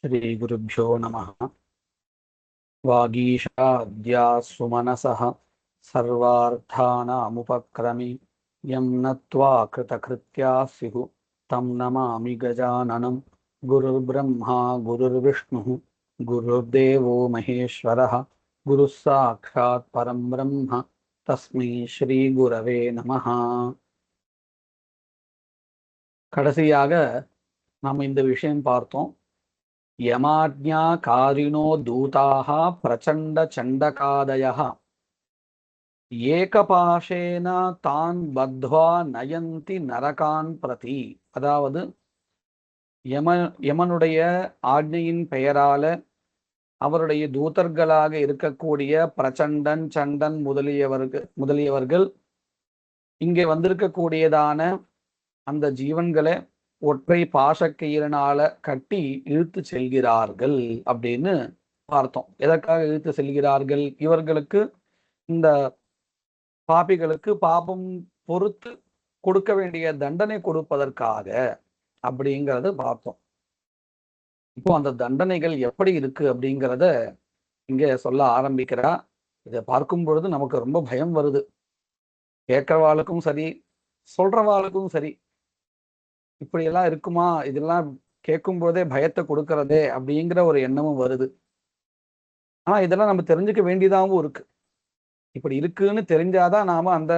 श्रीगुरुभ्यो नमः। वागीशाद्या सुमनसः सर्वार्थानामुपक्रमी यं नत्वा कृतकृत्याः स्युः तं नमामि गजाननं। गुरुर्ब्रह्मा गुरुर्विष्णुः गुरुर्देवो महेश्वरः गुरुः साक्षात् परं ब्रह्म तस्मै श्रीगुरवे நமः. கடைசியாக நாம் இந்த விஷயம் பார்த்தோம். யமாஜ்ஞா காரிணோ தூதாக பிரச்சண்ட சண்டகாதயः ஏகபாஷேன தான் பத்வா நயந்தி நரகான் பிரதி. அதாவது யமனுடைய ஆக்ஞையின் பெயரால அவருடைய தூதர்களாக இருக்கக்கூடிய பிரச்சண்டன் சண்டன் முதலியவர்கள் இங்கே வந்திருக்கக்கூடியதான அந்த ஜீவன்களை ஒற்றை பாசக்கயிறினால கட்டி இழுத்து செல்கிறார்கள் அப்படின்னு பார்த்தோம். எதற்காக இழுத்து செல்கிறார்கள்? இவர்களுக்கு, இந்த பாபிகளுக்கு பாபம் பொறுத்து கொடுக்க வேண்டிய தண்டனை கொடுப்பதற்காக அப்படிங்கிறத பார்த்தோம். இப்போ அந்த தண்டனைகள் எப்படி இருக்கு அப்படிங்கிறத இங்க சொல்ல ஆரம்பிக்கிறா. இதை பார்க்கும் பொழுது நமக்கு ரொம்ப பயம் வருது. கேட்கிறவாளுக்கும் சரி, சொல்றவாளுக்கும் சரி, இப்படியெல்லாம் இருக்குமா, இதெல்லாம் கேட்கும் போதே பயத்தை கொடுக்கறதே அப்படிங்கிற ஒரு எண்ணமும் வருது. ஆனா இதெல்லாம் நம்ம தெரிஞ்சுக்க வேண்டியதாகவும் இருக்கு. இப்படி இருக்குன்னு தெரிஞ்சாதான் நாம அந்த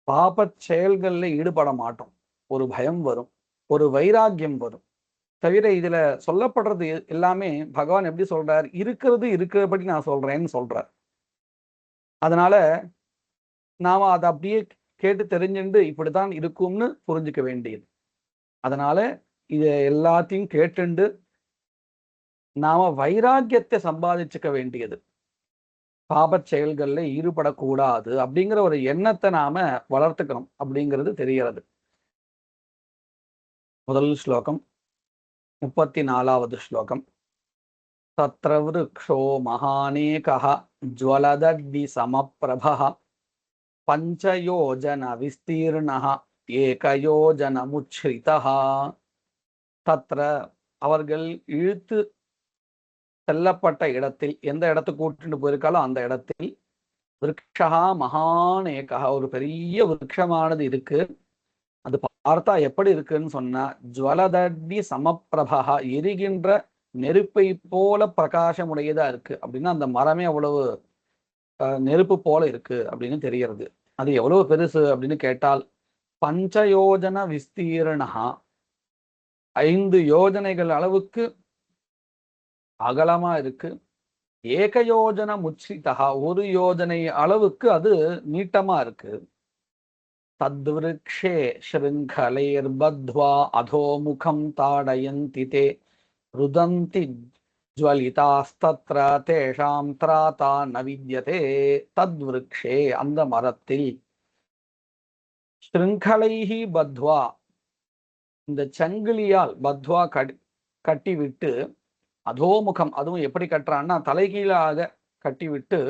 பாப செயல்கள்ல ஈடுபட மாட்டோம். ஒரு பயம் வரும், ஒரு வைராக்கியம் வரும். தவிர இதுல சொல்லப்படுறது எல்லாமே பகவான் எப்படி சொல்றார்? இருக்கிறது இருக்கிறபடி நான் சொல்றேன்னு சொல்றார். அதனால நாம அதை அப்படியே கேட்டு தெரிஞ்சுண்டு இப்படித்தான் இருக்கும்னு புரிஞ்சுக்க வேண்டியது. அதனால இத எல்லாத்தையும் கேட்டுண்டு நாம வைராக்கியத்தை சம்பாதிச்சுக்க வேண்டியது. பாபச் செயல்கள்ல ஈடுபடக்கூடாது அப்படிங்கிற ஒரு எண்ணத்தை நாம வளர்த்துக்கணும் அப்படிங்கிறது தெரிகிறது. முதல் ஸ்லோகம் 34வது ஸ்லோகம். தத்ர விருக்ஷோ மகானேகः ஜ்வலதக்னி சமப்ரபः பஞ்சயோஜன விஸ்தீர்ணः ஏகயோஜனமுச்ச்ரிதः. தத்ர அவர்கள் இழுத்து செல்லப்பட்ட இடத்தில், எந்த இடத்துக்கு கூட்டிட்டு போயிருக்காலும் அந்த இடத்தில், விருக்ஷா மகானேகா, ஒரு பெரிய விருட்சமானது இருக்கு. அது பார்த்தா எப்படி இருக்குன்னு சொன்னா, ஜுவலதக்னி சமப்பிரபா, எரிகின்ற நெருப்பை போல பிரகாசமுடையதா இருக்கு. அப்படின்னா அந்த மரமே அவ்வளவு நெருப்பு போல இருக்கு அப்படின்னு தெரிகிறது. அது எவ்வளவு பெருசு அப்படின்னு கேட்டால், பஞ்சயோஜன விஸ்தீர்ணா, 5 யோஜனைகள் அளவுக்கு அகலமா இருக்கு. ஏகயோஜன முச்சிதா, ஒரு யோஜனை அளவுக்கு அது நீட்டமா இருக்கு. தத்விருக்ஷே ஸ்ருங்கலைர் பத்வா அதோமுகம் தாடயந்தி தே ருதந்தி ஜ்வலிதாஸ்தத்ர தேஷாம் த்ராதா ந வித்யதே. தத்விருக்ஷே, அந்த மரத்தில், ஸ்ருங்கலைஹி பத்வா, இந்த சங்கிலியால் பத்வா கட்டிவிட்டு, அதோமுகம், அதுவும் எப்படி கட்டுறான்னா தலைகீழாக கட்டிவிட்டு,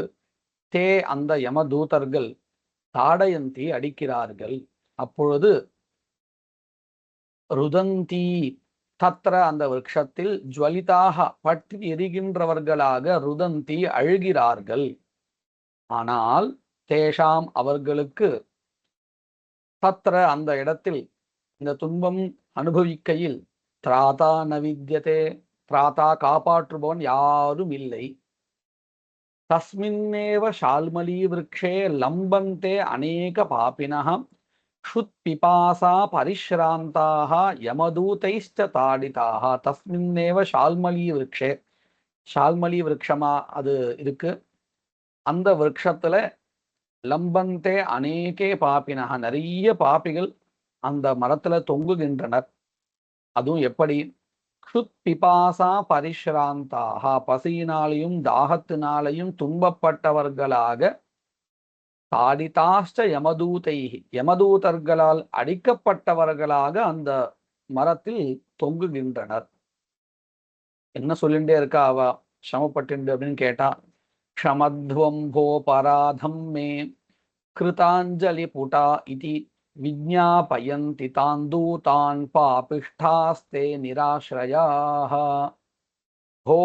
தே, அந்த யமதூதர்கள், தாடயந்தி, அடிக்கிறார்கள். அப்பொழுது ருதந்தி, தத்ர, அந்த விருட்சத்தில், ஜுவலிதாக, பற்றி எரிகின்றவர்களாக, ருதந்தி, அழுகிறார்கள். ஆனால் தேஷாம், அவர்களுக்கு, தத்ர, அந்த இடத்தில், இந்த துன்பம் அனுபவிக்கையில், திராதா ந வித்யதே, திராதா, காப்பாற்றுபவன் யாரும் இல்லை. தஸ்மின்னேவ ஷால்மலி விருக்ஷே லம்பந்தே அநேக பாபினஹ ஷுத் பிபாசா பரிஷ்ராந்தாக யமதூதைஷ்ட தாடிதாக. தஸ்மின்னேவ ஷால்மலி விருக்ஷே, ஷால்மலி விருட்சமா அது இருக்கு. அந்த விருட்சத்துல லம்பந்தே அநேகே பாபினஹ, நிறைய பாபிகள் அந்த மரத்துல தொங்குகின்றனர். அதுவும் எப்படி? க்ஷுத் பிபாசா பரிஷ்ராந்தாக, பசியினாலையும் தாகத்தினாலையும் துன்பப்பட்டவர்களாக, தாடிதாஷ்ட யமதூதைஹி, யமதூதர்களால் அடிக்கப்பட்டவர்களாக அந்த மரத்தில் தொங்குகின்றனர். என்ன சொல்லிண்டே இருக்கா அவ சிரமப்பட்டு அப்படின்னு கேட்டா, க்ஷமத்வம் போ பராதம் மே கிருதாஞ்சலி புடா இதி விஜ்ஞாபயந்தி தான் தூதான் பாபிஷ்டாஸ்தே நிராஸ்ரயாः. ஹோ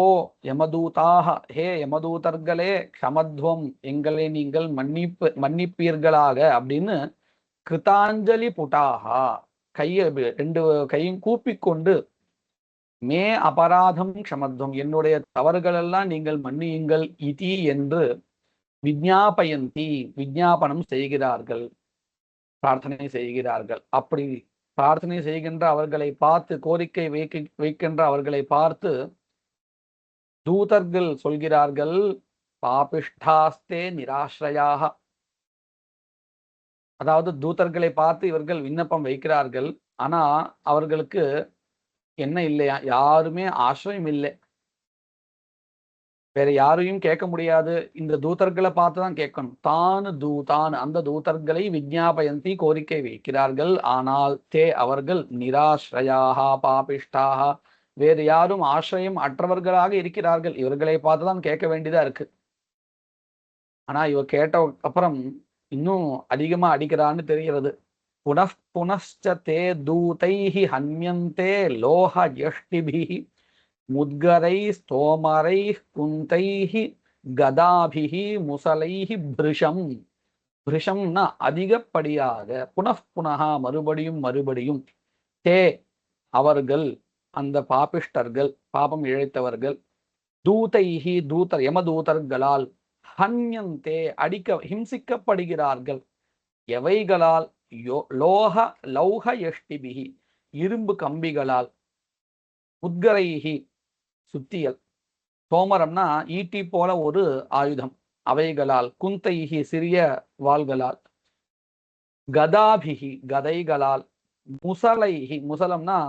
யமதூதாக, ஹே யமதூதர்களே, க்ஷமத்வம், எங்களை நீங்கள் மன்னிப்பீர்களாக அப்படின்னு கிருதாஞ்சலி புட்டாகா, கையை ரெண்டு கையும் கூப்பிக்கொண்டு மே அபராதம் க்ஷமத்வம், என்னுடைய தவறுகளெல்லாம் நீங்கள் மன்னியுங்கள் இதி என்று விஜ்ஞாபயந்தி, விஜ்ஞாபனம் செய்கிறார்கள், பிரார்த்தனை செய்கிறார்கள். அப்படி பிரார்த்தனை செய்கின்ற அவர்களை பார்த்து, கோரிக்கை வைக்கின்ற அவர்களை பார்த்து தூதர்கள் சொல்கிறார்கள், பாபிஷ்டாஸ்தே நிராஸ்ரயாக. அதாவது தூதர்களை பார்த்து இவர்கள் விண்ணப்பம் வைக்கிறார்கள், ஆனா அவர்களுக்கு என்ன இல்லையா, யாருமே ஆசிரியம் இல்லை, வேற யாரையும் கேட்க முடியாது, இந்த தூதர்களை பார்த்துதான் கேட்கணும். தான் அந்த தூதர்களை விஜ்ஞாபயந்தி, கோரிக்கை வைக்கிறார்கள், ஆனால் அவர்கள் நிராஸ்ரயாக பாபிஷ்டாக, வேறு யாரும் ஆசிரியம் அற்றவர்களாக இருக்கிறார்கள், இவர்களை பார்த்துதான் கேட்க வேண்டியதா இருக்கு. ஆனா இவ கேட்ட அப்புறம் இன்னும் அதிகமா அடிக்கிறான்னு தெரிகிறது. புனஷ்ட தே தூதைஹி ஹன்யந்தே லோஹ யஷ்டிபிஹி முத்கரை ஸ்தோமரை குந்தைஹி கதாபிஹி முசலைஹி பிருஷம். பிருஷம்னா அதிகப்படியாக, புனஹா மறுபடியும் மறுபடியும், தே அவர்கள், அந்த பாபிஷ்டர்கள், பாபம் இழைத்தவர்கள், தூதைஹி யமதூதர்களால், ஹன்யந்தே ஹிம்சிக்கப்படுகிறார்கள். எவைகளால்? லௌஹ யஷ்டிபிஹி இரும்பு கம்பிகளால், உத்கரைஹி சுத்தியல், தோமரம்னா ஈட்டி போல ஒரு ஆயுதம், அவைகளால், குந்தைஹி சிறிய வாள்களால், கதாபிஹி கதைகளால், முசலைஹி முசலம்னா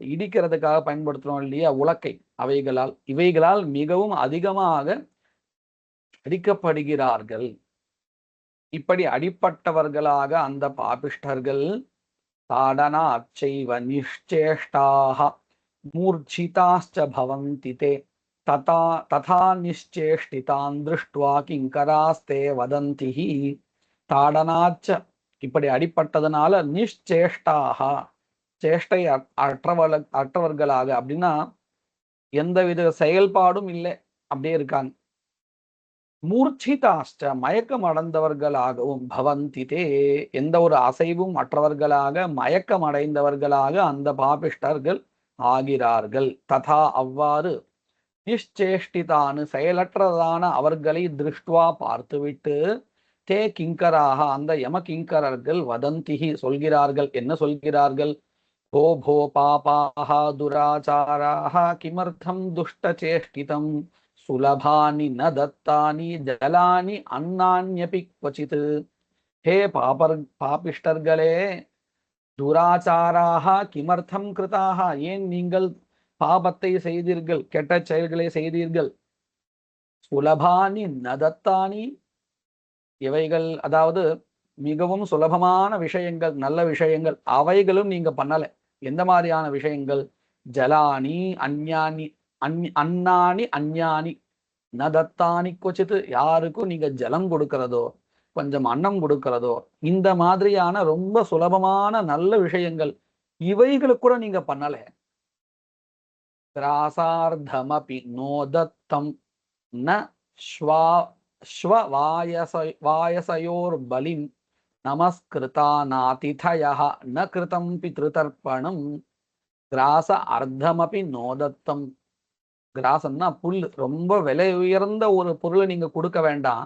இடிக்கிறதுக்காக பயன்படுத்துறோம் இல்லையா, உலக்கை, அவைகளால், இவைகளால் மிகவும் அதிகமாக அடிக்கப்படுகிறார்கள். இப்படி அடிப்பட்டவர்களாக அந்த பாபிஷ்டர்கள் தாடனாச்சைவ நிஷ்சேஷ்டாக மூர்ச்சிதாஸ்ச பவந்தி தே ததா நிஷ்சேஷ்டிதான் திருஷ்டுவா கிங்கராஸ்தே வதந்தி. தாடனாச்ச, இப்படி அடிப்பட்டதுனால, நிஷ்சேஷ்டாக சேஷ்டை அற்றவர்களாக, அப்படின்னா எந்தவித செயல்பாடும் இல்லை, அப்படியே இருக்காங்க. மூர்ச்சிதாஷ்ட மயக்கம் அடைந்தவர்களாகவும், பவந்தி தே எந்த ஒரு அசைவும் மற்றவர்களாக, மயக்கம் அடைந்தவர்களாக அந்த பாபிஷ்டர்கள் ஆகிறார்கள். ததா அவ்வாறு, நிஷ்சேஷ்டிதானு செயலற்றதான அவர்களை திருஷ்டுவா பார்த்துவிட்டு, தே கிங்கராக அந்த யம கிங்கரர்கள் வதந்திஹி சொல்கிறார்கள். என்ன சொல்கிறார்கள்? भो भो पापाः दुराचाराः किमर्थं दुष्टचेष्टितं सुलभानि न दत्तानि जलानि अन्नान्यपि क्वचित्. हे பாபிஷ்டர்களே, துராச்சாராக கிமர்த்தம் கிருதாக, ஏன் நீங்கள் பாபத்தை செய்தீர்கள், கெட்ட செயல்களை செய்தீர்கள். சுலபானி நதத்தானி, இவைகள் அதாவது மிகவும் சுலபமான விஷயங்கள், நல்ல விஷயங்கள், அவைகளும் நீங்க பண்ணல. எந்த மாதிரியான விஷயங்கள்? ஜலானி அந்யானி, அன்னானி அந்யானி நதத்தானி கொச்சித்து, யாருக்கும் நீங்க ஜலம் கொடுக்கிறதோ, கொஞ்சம் அன்னம் கொடுக்கிறதோ, இந்த மாதிரியான ரொம்ப சுலபமான நல்ல விஷயங்கள், இவைகளுக்கு கூட நீங்க பண்ணல. திராசார்த்தமபி நோதத்தம் ந வாயசயோர் பலிம் நமஸ்கிருதா நாதிதயः ந கிருதம் பித்ருதர்ப்பணம். கிராச அர்த்தமபி நோதத்தம், கிராசம்னா புல், ரொம்ப விலை உயர்ந்த ஒரு பொருளை நீங்க கொடுக்க வேண்டாம்.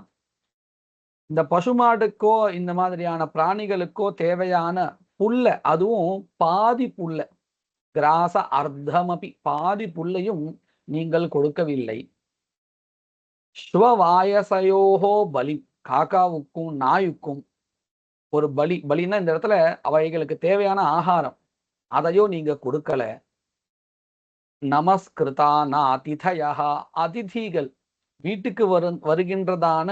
இந்த பசுமாடுக்கோ இந்த மாதிரியான பிராணிகளுக்கோ தேவையான புல்ல, அதுவும் பாதி புல்ல, கிராச அர்த்தமபி பாதி புல்லையும் நீங்கள் கொடுக்கவில்லை. ஸ்வவாயசயோஹோ பலி, காக்காவுக்கும் நாயுக்கும் ஒரு பலி, பலின்னா இந்த இடத்துல அவைகளுக்கு தேவையான ஆகாரம், அதையும் நீங்க கொடுக்கல. நமஸ்கிருதா ந அதிதயா, அதிதிகள் வீட்டுக்கு வருகின்றதான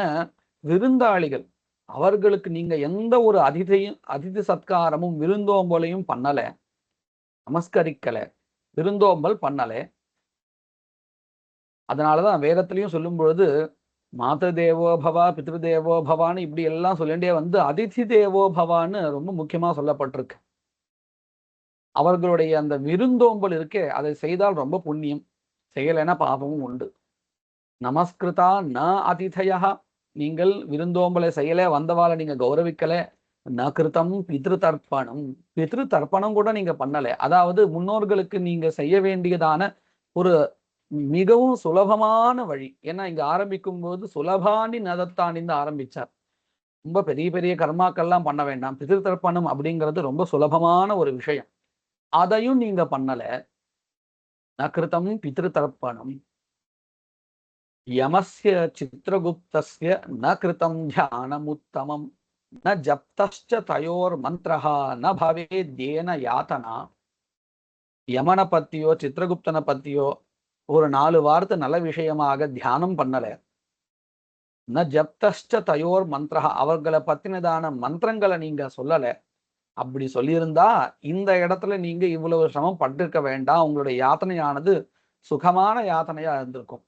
விருந்தாளிகள், அவர்களுக்கு நீங்க எந்த ஒரு அதிதி சத்காரமும் விருந்தோம்பலையும் பண்ணல, நமஸ்கரிக்கல, விருந்தோம்பல் பண்ணல. அதனாலதான் வேதத்திலையும் சொல்லும் பொழுது மாதா தேவோ பவா பித்ரு தேவோ பவான்னு இப்படி எல்லாம் சொல்லிட்டே வந்து அதிதி தேவோ பவான்னு ரொம்ப முக்கியமா சொல்லப்பட்டிருக்கு. அவர்களுடைய அந்த விருந்தோம்பல் இருக்கே அதை செய்தால் ரொம்ப புண்ணியம், செய்யலைன்னா பாபமும் உண்டு. நமஸ்கிருதா ந அதிதயா, நீங்கள் விருந்தோம்பலை செய்யல, வந்தவாளை நீங்க கௌரவிக்கல. ந கிருதம் பித்ரு தர்ப்பணம், பித்ரு தர்ப்பணம் கூட நீங்க பண்ணல. அதாவது முன்னோர்களுக்கு நீங்க செய்ய வேண்டியதான ஒரு மிகவும் சுலபமான வழி. ஏன்னா இங்க ஆரம்பிக்கும் போது சுலபானி நதத்தானின்னு ஆரம்பிச்சார். ரொம்ப பெரிய பெரிய கர்மாக்கள்லாம் பண்ண வேண்டாம், பித்ரு தர்ப்பணம் அப்படிங்கிறது ரொம்ப சுலபமான ஒரு விஷயம். அதையும் நீங்க பண்ணல. ந கிருதம் பித்ரு தர்ப்பணம். யமஸ்ய சித்ரகுப்தஸ்ய ந கிருதம் தியானமுத்தமம் ந ஜப்தஸ்ச தயோர் மந்திரஹா ந பவேத்யேன யாதனா. யமனை பத்தியோ சித்ரகுப்தனை பத்தியோ ஒரு 4 வார்த்தை நல்ல விஷயமாக தியானம் பண்ணல. ந ஜப்தஸ்ச தயோர் மந்திரஹா, அவர்களை பத்தினதான மந்திரங்களை நீங்க சொல்லல. அப்படி சொல்லியிருந்தா இந்த இடத்துல நீங்க இவ்வளவு சிரமம் பட்டிருக்க வேண்டாம். உங்களுடைய யாத்தனையானது சுகமான யாத்தனையா இருந்திருக்கும்.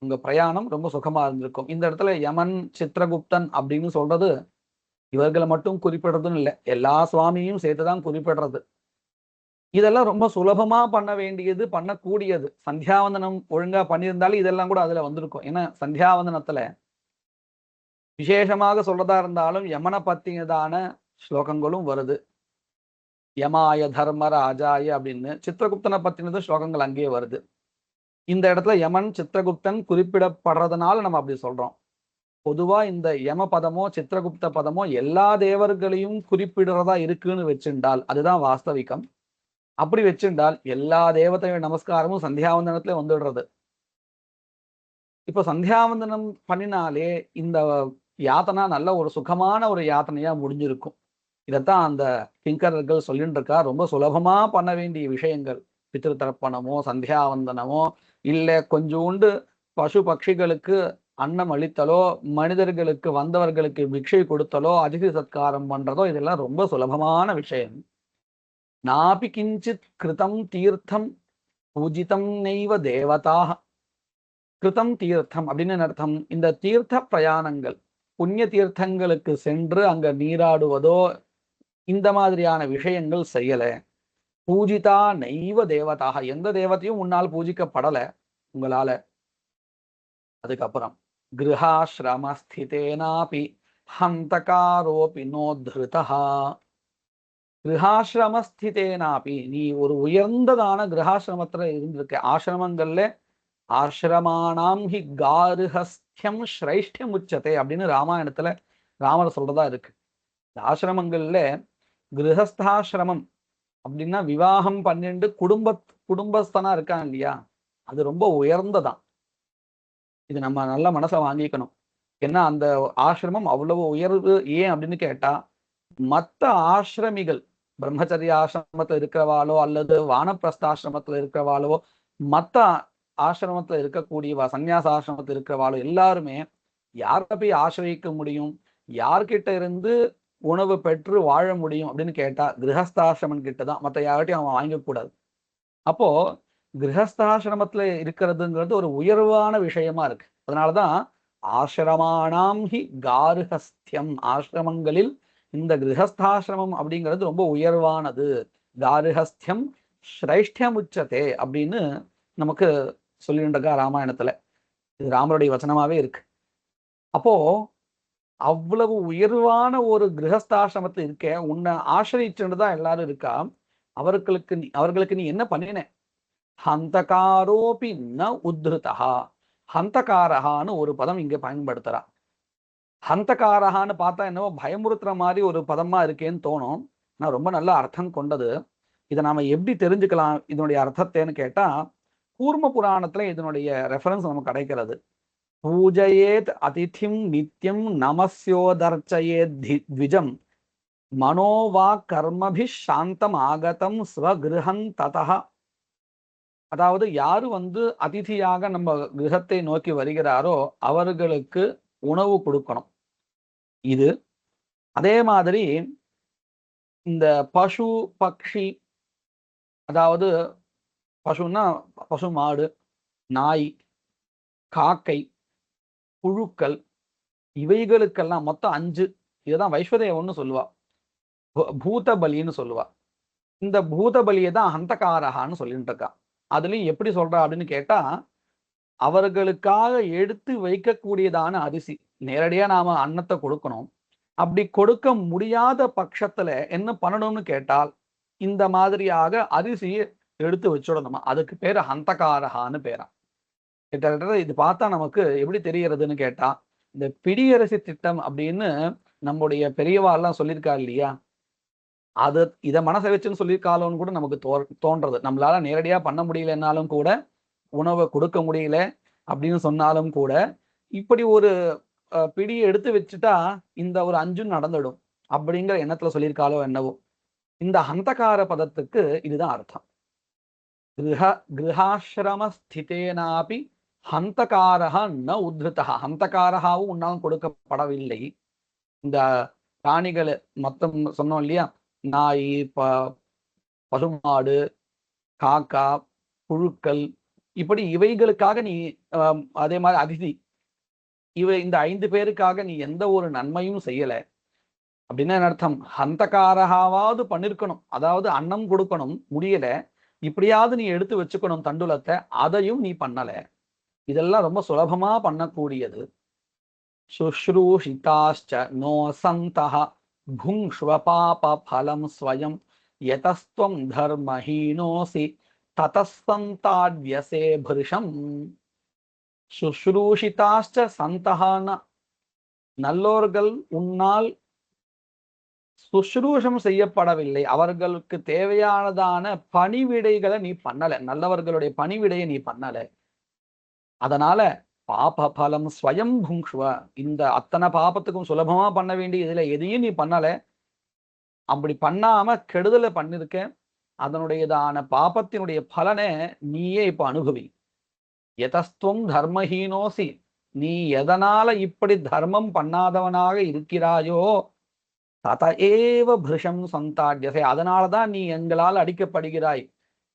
உங்க பிரயாணம் ரொம்ப சுகமா இருந்திருக்கும். இந்த இடத்துல யமன் சித்ரகுப்தன் அப்படின்னு சொல்றது இவர்களை மட்டும் குறிப்பிடுறதுன்னு இல்லை, எல்லா சுவாமியும் சேர்த்துதான் குறிப்பிடுறது. இதெல்லாம் ரொம்ப சுலபமா பண்ண வேண்டியது, பண்ணக்கூடியது. சந்தியாவந்தனம் ஒழுங்கா பண்ணியிருந்தாலும் இதெல்லாம் கூட அதுல வந்திருக்கும். ஏன்னா சந்தியாவந்தனத்துல விசேஷமாக சொல்றதா இருந்தாலும் யமனை பத்தினதான ஸ்லோகங்களும் வருது. யமாய தர்மராஜாய அப்படின்னு சித்ரகுப்தனை பத்தினது ஸ்லோகங்கள் அங்கேயே வருது. இந்த இடத்துல யமன் சித்ரகுப்தன் குறிப்பிடப்படுறதுனால நம்ம அப்படி சொல்றோம். பொதுவா இந்த யம பதமோ சித்ரகுப்த பதமோ எல்லா தேவர்களையும் குறிப்பிடுறதா இருக்குன்னு வச்சுண்டால் அதுதான் வாஸ்தவிகம். அப்படி வச்சுண்டால் எல்லா தேவதைய நமஸ்காரமும் சந்தியாவந்தனத்துல வந்துடுறது. இப்ப சந்தியாவந்தனம் பண்ணினாலே இந்த யாத்தனா நல்ல ஒரு சுகமான ஒரு யாத்தனையா முடிஞ்சிருக்கும். இதைத்தான் அந்த கிங்கரர்கள் சொல்லிட்டு இருக்கா. ரொம்ப சுலபமா பண்ண வேண்டிய விஷயங்கள், பித்ரு தர்ப்பணமோ சந்தியாவந்தனமோ இல்ல கொஞ்சோண்டு பசு பட்சிகளுக்கு அன்னம் அளித்தலோ, மனிதர்களுக்கு வந்தவர்களுக்கு பிக்ஷை கொடுத்தலோ, அதிதி சத்காரம் பண்றதோ, இதெல்லாம் ரொம்ப சுலபமான விஷயம். நாபி கிஞ்சித் கிருதம் தீர்த்தம் பூஜிதம் நெய்வ தேவதாக. கிருதம் தீர்த்தம் அப்படின்னு அர்த்தம், இந்த தீர்த்த பிரயாணங்கள், புண்ணிய தீர்த்தங்களுக்கு சென்று அங்க நீராடுவதோ இந்த மாதிரியான விஷயங்கள் செய்யல. பூஜிதா நெய்வ தேவதாக, எந்த தேவத்தையும் உன்னால் பூஜிக்கப்படல உங்களால. அதுக்கப்புறம் கிருஹாஸ்ரமஸ்திதேனாபி ஹந்தகாரோபி நோத்ருதா. கிருஹாஸ்ரமஸ்திதேனாபி, நீ ஒரு உயர்ந்ததான கிரகாசிரமத்துல இருந்திருக்க. ஆசிரமங்கள்ல ஆசிரமானாம் ஹி காருஹஸ்தியம் ஸ்ரைஷ்டியம் உச்சத்தை அப்படின்னு ராமாயணத்துல ராமர் சொல்றதா இருக்கு. ஆசிரமங்கள்ல கிரகஸ்தாசிரமம் அப்படின்னா விவாகம் பண்ணிட்டு குடும்பஸ்தனா இருக்காங்க இல்லையா, அது ரொம்ப உயர்ந்ததான். இது நம்ம நல்ல மனசை வாங்கிக்கணும். ஏன்னா அந்த ஆசிரமம் அவ்வளவு உயர்வு. ஏன் அப்படின்னு கேட்டா, மற்ற ஆசிரமிகள் பிரம்மச்சரிய ஆசிரமத்துல இருக்கிறவாளோ அல்லது வானப்பிரஸ்தாசிரமத்துல இருக்கிறவாளோ, மற்ற ஆசிரமத்துல இருக்கக்கூடியவா, சன்னியாச ஆசிரமத்துல இருக்கிறவாளோ எல்லாருமே யாரை போய் ஆசிரியிக்க முடியும், யார்கிட்ட இருந்து உணவு பெற்று வாழ முடியும் அப்படின்னு கேட்டா கிரகஸ்தாசிரமன் கிட்டதான். மற்ற யார்கிட்டையும் அவன் வாங்கக்கூடாது. அப்போ கிரகஸ்தாசிரமத்துல இருக்கிறதுங்கிறது ஒரு உயர்வான விஷயமா இருக்கு. அதனாலதான் ஆசிரமானாம் ஹி காருஹஸ்தியம், ஆசிரமங்களில் இந்த கிரகஸ்தாசிரமம் அப்படிங்கிறது ரொம்ப உயர்வானது. காருஹஸ்தியம் ஸ்ரைஷ்டியம் உச்சதே அப்படின்னு நமக்கு சொல்லிட்டு ராமாயணத்துல. இது ராமருடைய வச்சனமாவே இருக்கு. அப்போ அவ்வளவு உயர்வான ஒரு கிரகஸ்தாசிரமத்துல இருக்க, உன்னை ஆசிரிச்சுதான் எல்லாரும் இருக்கா. அவர்களுக்கு நீ என்ன பண்ணின? ஹந்தகாரோபி ந உத்ருதா. ஹந்தகாரஹான்னு ஒரு பதம் இங்க பயன்படுத்துறா. ஹந்தகாரஹான்னு பார்த்தா என்னவோ பயமுறுத்துற மாதிரி ஒரு பதமா இருக்கேன்னு தோணும். நான் ரொம்ப நல்ல அர்த்தம் கொண்டது. இதை நாம எப்படி தெரிஞ்சுக்கலாம் இதனுடைய அர்த்தத்தைன்னு கேட்டா, கூர்ம புராணத்துல இதனுடைய ரெஃபரன்ஸ் நமக்கு கிடைக்கிறது. பூஜையேத் அதிதிம் நித்யம் நமஸ்யோதர்ச்சயேத் த்விஜம் மனோவா கர்மபி சாந்தம் ஆகதம் ஸ்வகிருஹம் ததஹ. அதாவது யாரு அதிதியாக நம்ம கிரகத்தை நோக்கி வருகிறாரோ அவர்களுக்கு உணவு கொடுக்கணும். இது அதே மாதிரி இந்த பசு பக்ஷி, அதாவது பசுன்னா பசு, மாடு, நாய், காக்கை, புழுக்கள், இவைகளுக்கெல்லாம் மொத்தம் 5. இதுதான் வைஸ்வதேவன்னு சொல்லுவா. பூத பலின்னு சொல்லுவா. இந்த பூத பலியை தான் ஹந்தகாரகான்னு சொல்லிட்டு இருக்கா. அதுலயும் எப்படி சொல்றா அப்படின்னு கேட்டா, அவர்களுக்காக எடுத்து வைக்கக்கூடியதான அரிசி. நேரடியா நாம அன்னத்தை கொடுக்கணும். அப்படி கொடுக்க முடியாத பட்சத்துல என்ன பண்ணணும்னு கேட்டால், இந்த மாதிரியாக அரிசியை எடுத்து வச்சுடணுமா. அதுக்கு பேரு ஹந்தகாரகான்னு பேரா. கிட்டத்தட்ட இது பார்த்தா நமக்கு எப்படி தெரியறதுன்னு கேட்டா, இந்த பிடியரிசி திட்டம் அப்படின்னு நம்முடைய பெரியவா எல்லாம் சொல்லியிருக்கா இல்லையா, அது இதை மனசை வச்சுன்னு சொல்லியிருக்காளோன்னு கூட நமக்கு தோன்றது. நம்மளால நேரடியா பண்ண முடியலன்னாலும் கூட, உணவை கொடுக்க முடியல அப்படின்னு சொன்னாலும் கூட, இப்படி ஒரு பிடியை எடுத்து வச்சுட்டா இந்த ஒரு 5 நடந்துடும் அப்படிங்கிற எண்ணத்துல சொல்லியிருக்காளோ என்னவோ. இந்த ஹந்தகார பதத்துக்கு இதுதான் அர்த்தம். கிரகாசிரம ஸ்திதேனாபி ஹந்தகாரஹ ந உத்ருதஹ. ஹந்தகாரஹாவும் உன்னாலும் கொடுக்கப்படவில்லை. இந்த பிராணிகள் மொத்தம் சொன்னோம் இல்லையா, நாய், பசுமாடு, காக்கா, புழுக்கள், இப்படி இவைகளுக்காக நீ அதே மாதிரி அதிதி, இந்த 5 பேருக்காக நீ எந்த ஒரு நன்மையும் செய்யல அப்படின்னா அர்த்தம். ஹந்தகாரகாவாவது பண்ணிருக்கணும், அதாவது அன்னம் கொடுக்கணும், முடியல, இப்படியாவது நீ எடுத்து வச்சுக்கணும் தண்டுலத்தை, அதையும் நீ பண்ணல. இதெல்லாம் ரொம்ப சுலபமா பண்ணக்கூடியது. சுஷ்ரூஷிதாச்ச நோ சந்தஹ புங்ஷ்வ பாப பலம் ஸ்வயம் யதஸ்த்வம் தர்மஹீனோசி ததஸ்தந்தாத்யசே பிருஷம். சுஷ்ரூஷிதாச்ச சந்தஹான, நல்லோர்கள் உன்னால் சுஷ்ரூஷம் செய்யப்படவில்லை, அவர்களுக்கு தேவையானதான பணிவிடைகளை நீ பண்ணல, நல்லவர்களுடைய பணிவிடையை நீ பண்ணல. அதனால பாப பலம் ஸ்வயம் புங்ஷ்வ, இந்த அத்தனை பாபத்துக்கும் சுலபமா பண்ண வேண்டிய இதுல எதையும் நீ பண்ணல. அப்படி பண்ணாம கெடுதலை பண்ணிருக்க, அதனுடையதான பாபத்தினுடைய பலனை நீயே இப்ப அனுபவி. யதஸ்துவம் தர்மஹீனோசி, நீ எதனால இப்படி தர்மம் பண்ணாதவனாக இருக்கிறாயோ, தத ஏவ பிருஷம் சந்தாட்யசே, அதனாலதான் நீ எங்களால் அடிக்கப்படுகிறாய்.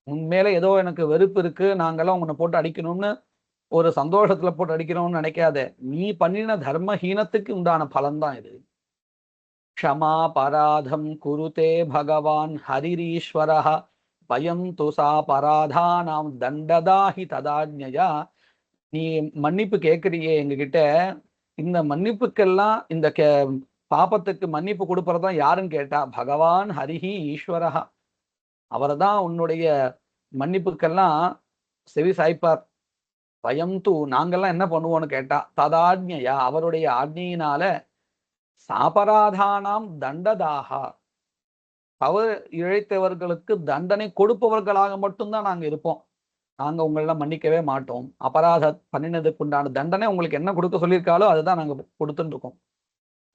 உன்மேல ஏதோ எனக்கு வெறுப்பு இருக்கு, நாங்கெல்லாம் உன்னை போட்டு அடிக்கணும்னு ஒரு சந்தோஷத்துல போட்டு அடிக்கணும்னு நினைக்காத. நீ பண்ணின தர்மஹீனத்துக்கு உண்டான பலன்தான் இது. க்ஷமா பராதம் குருதே பகவான் ஹரிரீஸ்வரஹ பயம் துசா பராதானாம் தண்டதாஹி ததாஜ்ஞயா. நீ மன்னிப்பு கேட்கறியே எங்ககிட்ட, இந்த மன்னிப்புக்கெல்லாம், இந்த பாபத்துக்கு மன்னிப்பு கொடுப்பறதான் யாருன்னு கேட்டா பகவான் ஹரிஹி ஈஸ்வரஹா, அவர்தான் உன்னுடைய மன்னிப்புக்கெல்லாம் செவி சாய்ப்பார். பயம் தூ, நாங்கெல்லாம் என்ன பண்ணுவோம்னு கேட்டா ததாஜ்ஞயா, அவருடைய ஆக்ஞையினால சாபராதானாம் தண்டதாகா, தவறு இழைத்தவர்களுக்கு தண்டனை கொடுப்பவர்களாக மட்டும்தான் நாங்க இருப்போம். நாங்க உங்களெல்லாம் மன்னிக்கவே மாட்டோம். அபராத பண்ணினதுக்கு உண்டான தண்டனை உங்களுக்கு என்ன கொடுக்க சொல்லியிருக்காலோ அதுதான் நாங்க கொடுத்துட்டு இருக்கோம்.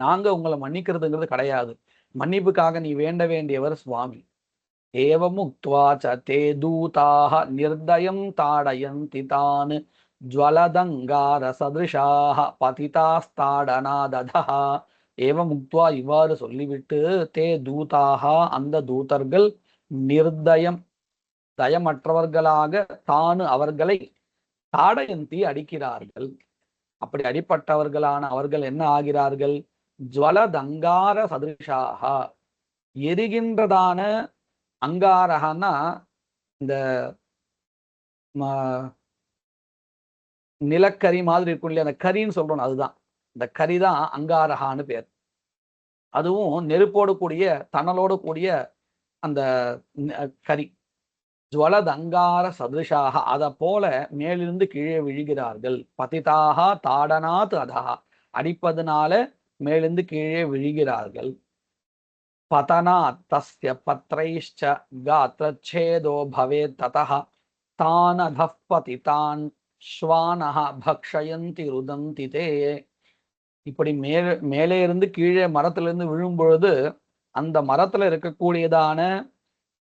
நாங்க உங்களை மன்னிக்கிறதுங்கிறது கிடையாது. மன்னிப்புக்காக நீ வேண்ட வேண்டியவர் சுவாமி. ஏவமுக்த்வா ச தே தூதாக நிர்தயம் தாடயந்தி தான் ஜ்வலதங்கார சதிருஷாக பதிதாஸ்தாடனாததா. ஏவமுக்த்வா, இவ்வாறு சொல்லிவிட்டு, தே தூதாக, அந்த தூதர்கள், நிர்தயம், தயமற்றவர்களாக, தானு அவர்களை, தாடயந்தி அடிக்கிறார்கள். அப்படி அடிப்பட்டவர்களான அவர்கள் என்ன ஆகிறார்கள்? ஜ்வலதங்கார சதிருஷாக, எரிகின்றதான, அங்காரகன்னா இந்த நிலக்கரி மாதிரி இருக்கும் இல்லையா, அந்த கரின்னு சொல்றோம், அதுதான் இந்த கரிதான் அங்காரகான்னு பேர். அதுவும் நெருப்போடு கூடிய, தணலோடு கூடிய அந்த கரி. ஜுவலதங்கார சதிருஷாக, அதை போல மேலிருந்து கீழே விழுகிறார்கள். பதிதாக தாடனாத் அதா, அடிப்பதனால மேலிருந்து கீழே விழுகிறார்கள். பதனாத் தஸ்ய பத்ரைஷ்ச காத்ரச்சேதோ பவேத் ததஹ தான் அதஃப் பதிதான் ஸ்வானஹ பக்ஷயந்தி ருதந்தி தே. இப்படி மேலே இருந்து கீழே மரத்திலிருந்து விழும் பொழுது, அந்த மரத்துல இருக்கக்கூடியதான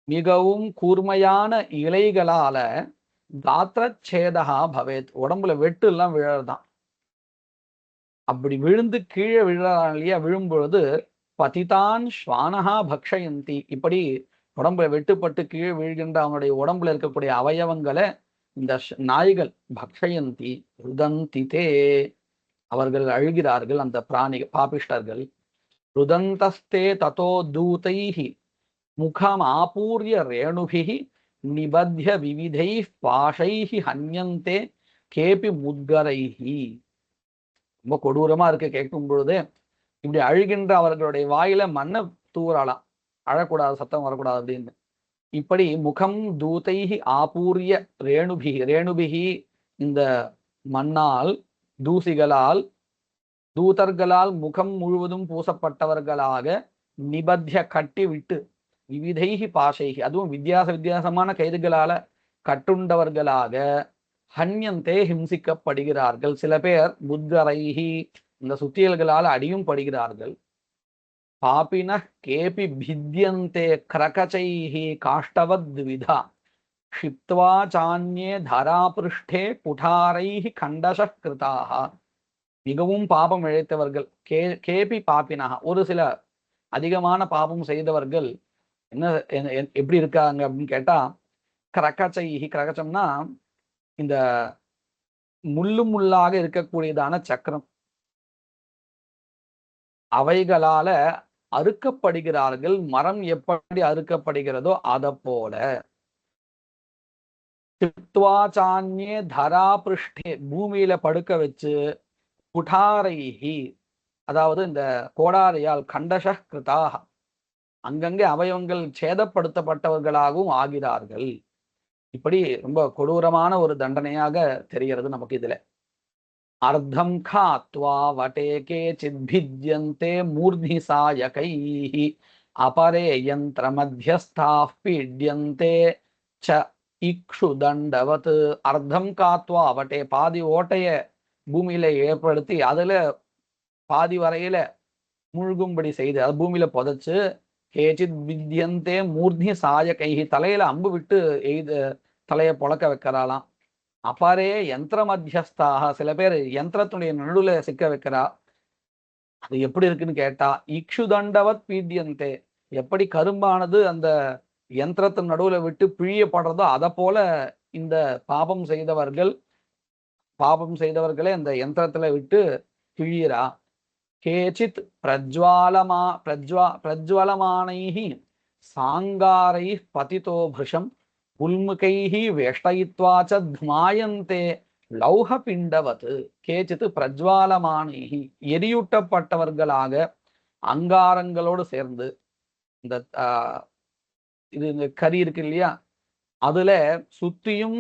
மிகவும் கூர்மையான இலைகளால காத்ரச்சேதா பவேத், உடம்புல வெட்டு எல்லாம் விழறதான். அப்படி விழுந்து கீழே விழறான் இல்லையா, விழும்பொழுது பதிதான் ஸ்வானஹா பக்ஷயந்தி, இப்படி உடம்புல வெட்டுப்பட்டு கீழே விழுகின்ற அவனுடைய உடம்புல இருக்கக்கூடிய அவயவங்களை இந்த நாய்கள் பக்ஷயந்தி ருதந்தி தே, அவர்கள் அழுகிறார்கள், அந்த பாபிஷ்டர்கள். ருதந்தஸ்தே ததோ தூதைஹி முகம் ஆபூர்ய ரேணுபிஹி நிபத்ய விவிதை பாஷைஹி ஹன்யந்தே கேபி முத்கரைஹி. ரொம்ப கொடூரமா இருக்கு கேட்கும் பொழுது. இப்படி அழுகின்ற அவர்களுடைய வாயில மண்ணை தூவறாளாம், அழக்கூடாது, சத்தம் வரக்கூடாது அப்படின்னு. இப்படி முகம் தூதைஹி ஆபூர்ய ரேணுபிஹி, ரேணுபிஹி இந்த மண்ணால், தூசிகளால், தூதர்களால் முகம் முழுவதும் பூசப்பட்டவர்களாக, நிபத்திய கட்டி விட்டு, விவிதைஹி பாஷைஹி அதுவும் வித்தியாசமான கைதுகளால கட்டுண்டவர்களாக, ஹன்யந்தே ஹிம்சிக்கப்படுகிறார்கள். சில பேர் புத்கரைஹி இந்த சுத்தியல்களால் அடியும் படுகிறார்கள். பாபின கேபி பித்யந்தே கிரகச்சைஹி காஷ்டவத் விதா க்ஷிப்த்வா சான்யே தராபிருஷ்டே குடாரைஹி கண்டச கிருதாக. மிகவும் பாபம் இழைத்தவர்கள், கேபி பாப்பினாக ஒரு சில அதிகமான பாபம் செய்தவர்கள் என்ன எப்படி இருக்காங்க அப்படின்னு கேட்டா, கிரகச்சைஹி, கிரகச்சம்னா இந்த முள்ளாக இருக்கக்கூடியதான சக்கரம், அவைகளால அறுக்கப்படுகிறார்கள். மரம் எப்படி அறுக்கப்படுகிறதோ அதை போல. சித்வாச்சான்யே தராபிருஷ்டே பூமியில படுக்க வச்சு, குடாரைஹி அதாவது இந்த கோடாரியால், கண்டஷ கிருதாக அங்கங்கே அவயவங்கள் சேதப்படுத்தப்பட்டவர்களாகவும் ஆகிறார்கள். இப்படி ரொம்ப கொடூரமான ஒரு தண்டனையாக தெரிகிறது நமக்கு இதுல. அர்த்தம் காத்வா வடேகே சித்பித்யந்தே மூர்த்தி சாயகைஹி அபரே யந்திர மத்தியஸ்தாஃ பீட்யந்தே ச இக்ஷு தண்டவத். அர்த்தம் காத்வா வட்டே பாதி ஓட்டைய பூமியில ஏற்படுத்தி அதுல பாதி வரையில முழுகும்படி செய்து, அது பூமியில புதைச்சு, கேச்சித் வித்யந்தே மூர்த்தி சாயகைஹி தலையில அம்பு விட்டு தலையை பொழக்க வைக்கிறாளாம். அப்பாரே யந்திர மத்தியஸ்தாக சில பேர் யந்திரத்துடைய நடுவுல சிக்க வைக்கிறா. அது எப்படி இருக்குன்னு கேட்டா, இக்ஷு தண்டவத் பீட்யந்தே எப்படி கரும்பானது அந்த யந்திரத்தின் நடுவுல விட்டு பிழியப்படுறதோ அதை போல இந்த பாபம் செய்தவர்களே அந்த யந்திரத்துல விட்டு பிழியரா. கேச்சித் பிரஜ்வாலமானைஹி சாங்காரைஹ் பதிதோ பிருஷம் உல்முகைஹி வேஷ்டயித்வாச்ச துமாயந்தே லௌஹ பிண்டவத். கேச்சித் பிரஜ்வாலமானைஹி எரியூட்டப்பட்டவர்களாக அங்காரங்களோடு சேர்ந்து, இந்த இந்த கறி இருக்கு இல்லையா, அதுல சுத்தியும்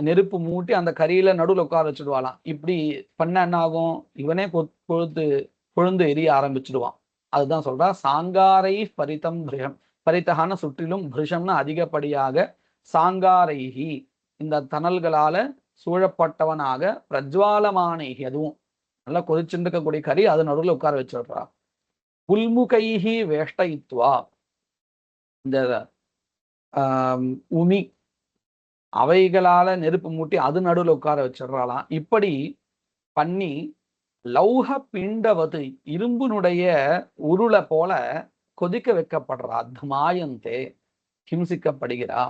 நெருப்பு மூட்டி அந்த கரியில நடுவில் உட்கார வச்சுடுவாளாம். இப்படி பண்ண என்ன ஆகும், இவனே கொழுந்து எரிய ஆரம்பிச்சிடுவான். அதுதான் சொல்றா, சாங்காரை பரிதம் பிருஷம், பரித்தகான சுற்றிலும், பிருஷம்னா அதிகப்படியாக, சாங்காரைஹி இந்த தணல்களால சூழப்பட்டவனாக, பிரஜ்வாலமானைஹி அதுவும் நல்லா கொதிச்சுருக்கக்கூடிய கறி அது நடுவில் உட்கார வச்சிடுறா. புல்முகைஹி வேஷ்டயித்வா இந்த உமி அவைகளால நெருப்பு மூட்டி அது நடுவில் உட்கார வச்சிடுறாளாம். இப்படி பண்ணி லௌஹ பிண்டவது இரும்பினுடைய உருளை போல கொதிக்க வைக்கப்படுறா. துமாயந்தே ஹிம்சிக்கப்படுகிறா.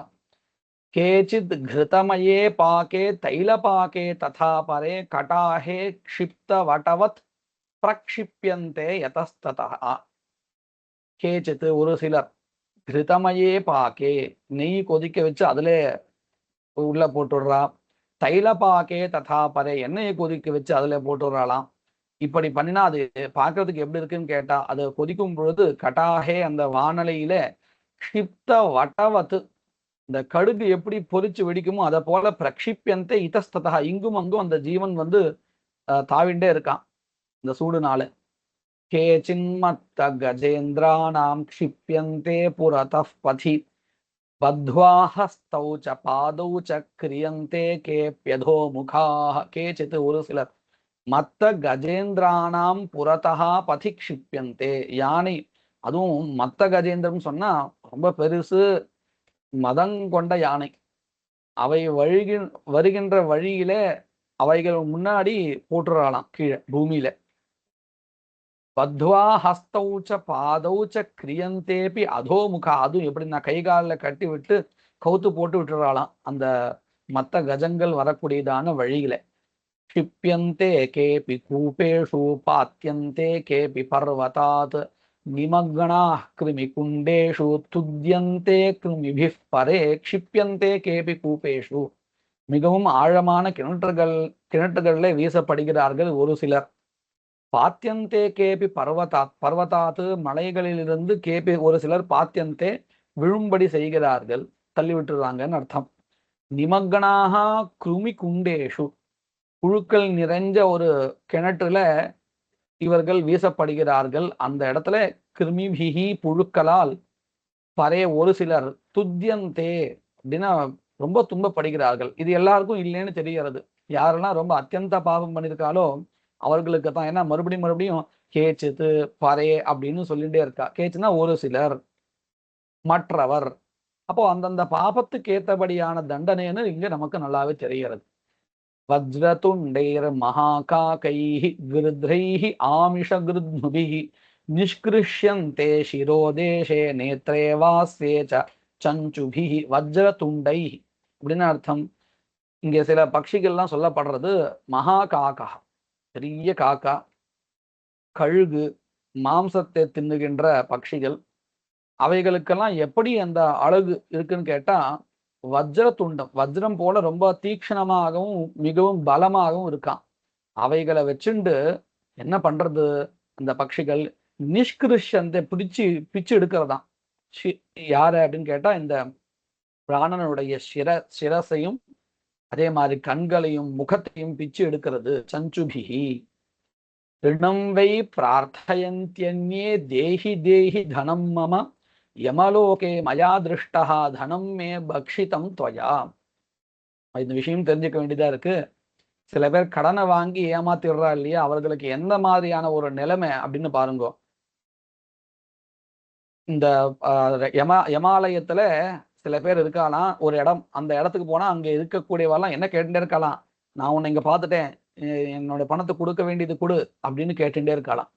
கேச்சித் கிருதமயே பாகே தைலபாகே ததா பரே கடாஹே க்ஷிப்த வடவத் பிரக்ஷிப்யந்தே யதஸ்ததா. கேச்சித் ஒரு சிலர், கிருதமயே பாகே நெய் கொதிக்க வச்சு அதுல உள்ள போட்டுடுறா. தைலபாகே ததா பரே எண்ணெயை கொதிக்க வச்சு அதுல போட்டுடுறாளாம். இப்படி பண்ணினா அது பார்க்கறதுக்கு எப்படி இருக்குன்னு கேட்டா, அது கொதிக்கும் பொழுது கடாகே அந்த வானலையில க்ஷிப்த வட்டவத்து இந்த கடுகு எப்படி பொறிச்சு வெடிக்குமோ அதை போல பிரக்ஷிப்யந்தே இதஸ்ததா இங்கும் அங்கும் அந்த ஜீவன் தாவிண்டே இருக்கான் இந்த சூடுனால. கேச்சின்மத்த கஜேந்திராணாம் க்ஷிப்யந்தே புரதஃ பதி பத்வா ஹஸ்தௌ ச பாதௌ ச கிரியந்தே கேப்யதோ முகாஹ. கேச்சித் ஒரு சிலர் மத்த கஜேந்திரானாம் புறத்தகா பதி க்ஷிப்யந்தே யானை, அதுவும் மத்த கஜேந்திரம் சொன்னா ரொம்ப பெருசு மதங்கொண்ட யானை, அவை வருகின்ற வழியில அவைகள் முன்னாடி போட்டுறாளாம் கீழே பூமியில. பத்வா ஹஸ்தௌச்ச பாதௌச்ச கிரியந்தேபி அதோமுகா, அதுவும் எப்படின்னா கைகாலில் கட்டி விட்டு கவுத்து போட்டு விட்டுறாளாம் அந்த மத்த கஜங்கள் வரக்கூடியதான வழியில. क्षिप्यन्ते केऽपि कूपेषु पात्यन्ते केऽपि पर्वतात् निमग्नाः कृमिकुण्डेषु तुद्यन्ते कृमिभिः परे क्षिप्यन्ते केऽपि कूपेषु மிகவும் ஆழமான கிணற்றுகளிலே வீசப்படுகிறார்கள் ஒரு சிலர். பாத்தியந்தே கேபி பர்வதாத்து மலைகளிலிருந்து கேபி ஒரு சிலர் பாத்தியந்தே விழும்படி செய்கிறார்கள், தள்ளி விட்டுறாங்கன்னு அர்த்தம். நிமக்னாக கிருமி குண்டேஷு புழுக்கள் நிறைஞ்ச ஒரு கிணற்றுல இவர்கள் வீசப்படுகிறார்கள். அந்த இடத்துல கிருமிபிகி புழுக்களால் பரே ஒரு சிலர் துத்தியந்தே அப்படின்னா ரொம்ப துன்பப்படுகிறார்கள். இது எல்லாருக்கும் இல்லைன்னு தெரிகிறது. யாரெல்லாம் ரொம்ப அத்தியந்த பாவம் பண்ணியிருக்காலோ அவர்களுக்கு தான். ஏன்னா மறுபடியும் மறுபடியும் கேச்சித்து பரே அப்படின்னு சொல்லிட்டே இருக்கா. கேச்சுன்னா ஒரு சிலர், மற்றவர். அப்போ அந்தந்த பாபத்துக்கு ஏற்றபடியான தண்டனைன்னு இங்க நமக்கு நல்லாவே தெரிகிறது. வஜ்ரதுண்டைர் மகாகாகைஹி கிருத்ரைஹி ஆமிஷகிருத்னுபிஹி நிஷ்கிருஷ்யந்தே சிரோதேஷே நேத்ரே வாஸ்யேச சஞ்சுபிஹி. வஜ்ரதுண்டைஹி அப்படின்னு அர்த்தம். இங்க சில பட்சிகள்லாம் சொல்லப்படுறது மகாகாகா, பெரிய காக்கா, கழுகு, மாம்சத்தை தின்னுகின்ற பட்சிகள். அவைகளுக்கெல்லாம் எப்படி அந்த அழகு இருக்குன்னு கேட்டா வஜ்ர துண்டம், வஜ்ரம் போல ரொம்ப தீக்ஷணமாகவும் மிகவும் பலமாகவும் இருக்கான். அவைகளை வச்சுண்டு என்ன பண்றது அந்த பட்சிகள்? நிஷ்கிருஷ்யந்தை பிச்சு எடுக்கிறதாம். யாரு அப்படின்னு கேட்டா இந்த பிராணனுடைய சிரசையும் அதே மாதிரி கண்களையும் முகத்தையும் பிச்சு எடுக்கிறது. சஞ்சுபிகி ரிணம் வை பிரார்த்தயந்தியன்யே தேஹி தேஹி தனம் மம யமலோகே மயா திருஷ்டா தனம் மே பக்ஷிதம் துவயா. இந்த விஷயம் தெரிஞ்சுக்க வேண்டியதா இருக்கு. சில பேர் கடனை வாங்கி ஏமாத்திடுறா இல்லையா, அவர்களுக்கு எந்த மாதிரியான ஒரு நிலைமை அப்படின்னு பாருங்க. இந்த யமாலயத்துல சில பேர் இருக்கலாம் ஒரு இடம், அந்த இடத்துக்கு போனா அங்க இருக்கக்கூடியவெல்லாம் என்ன கேட்டுட்டே இருக்கலாம், நான் உன்னை இங்க பார்த்துட்டேன், என்னோட பணத்தை கொடுக்க வேண்டியது கொடு அப்படின்னு கேட்டுட்டே இருக்கலாம்.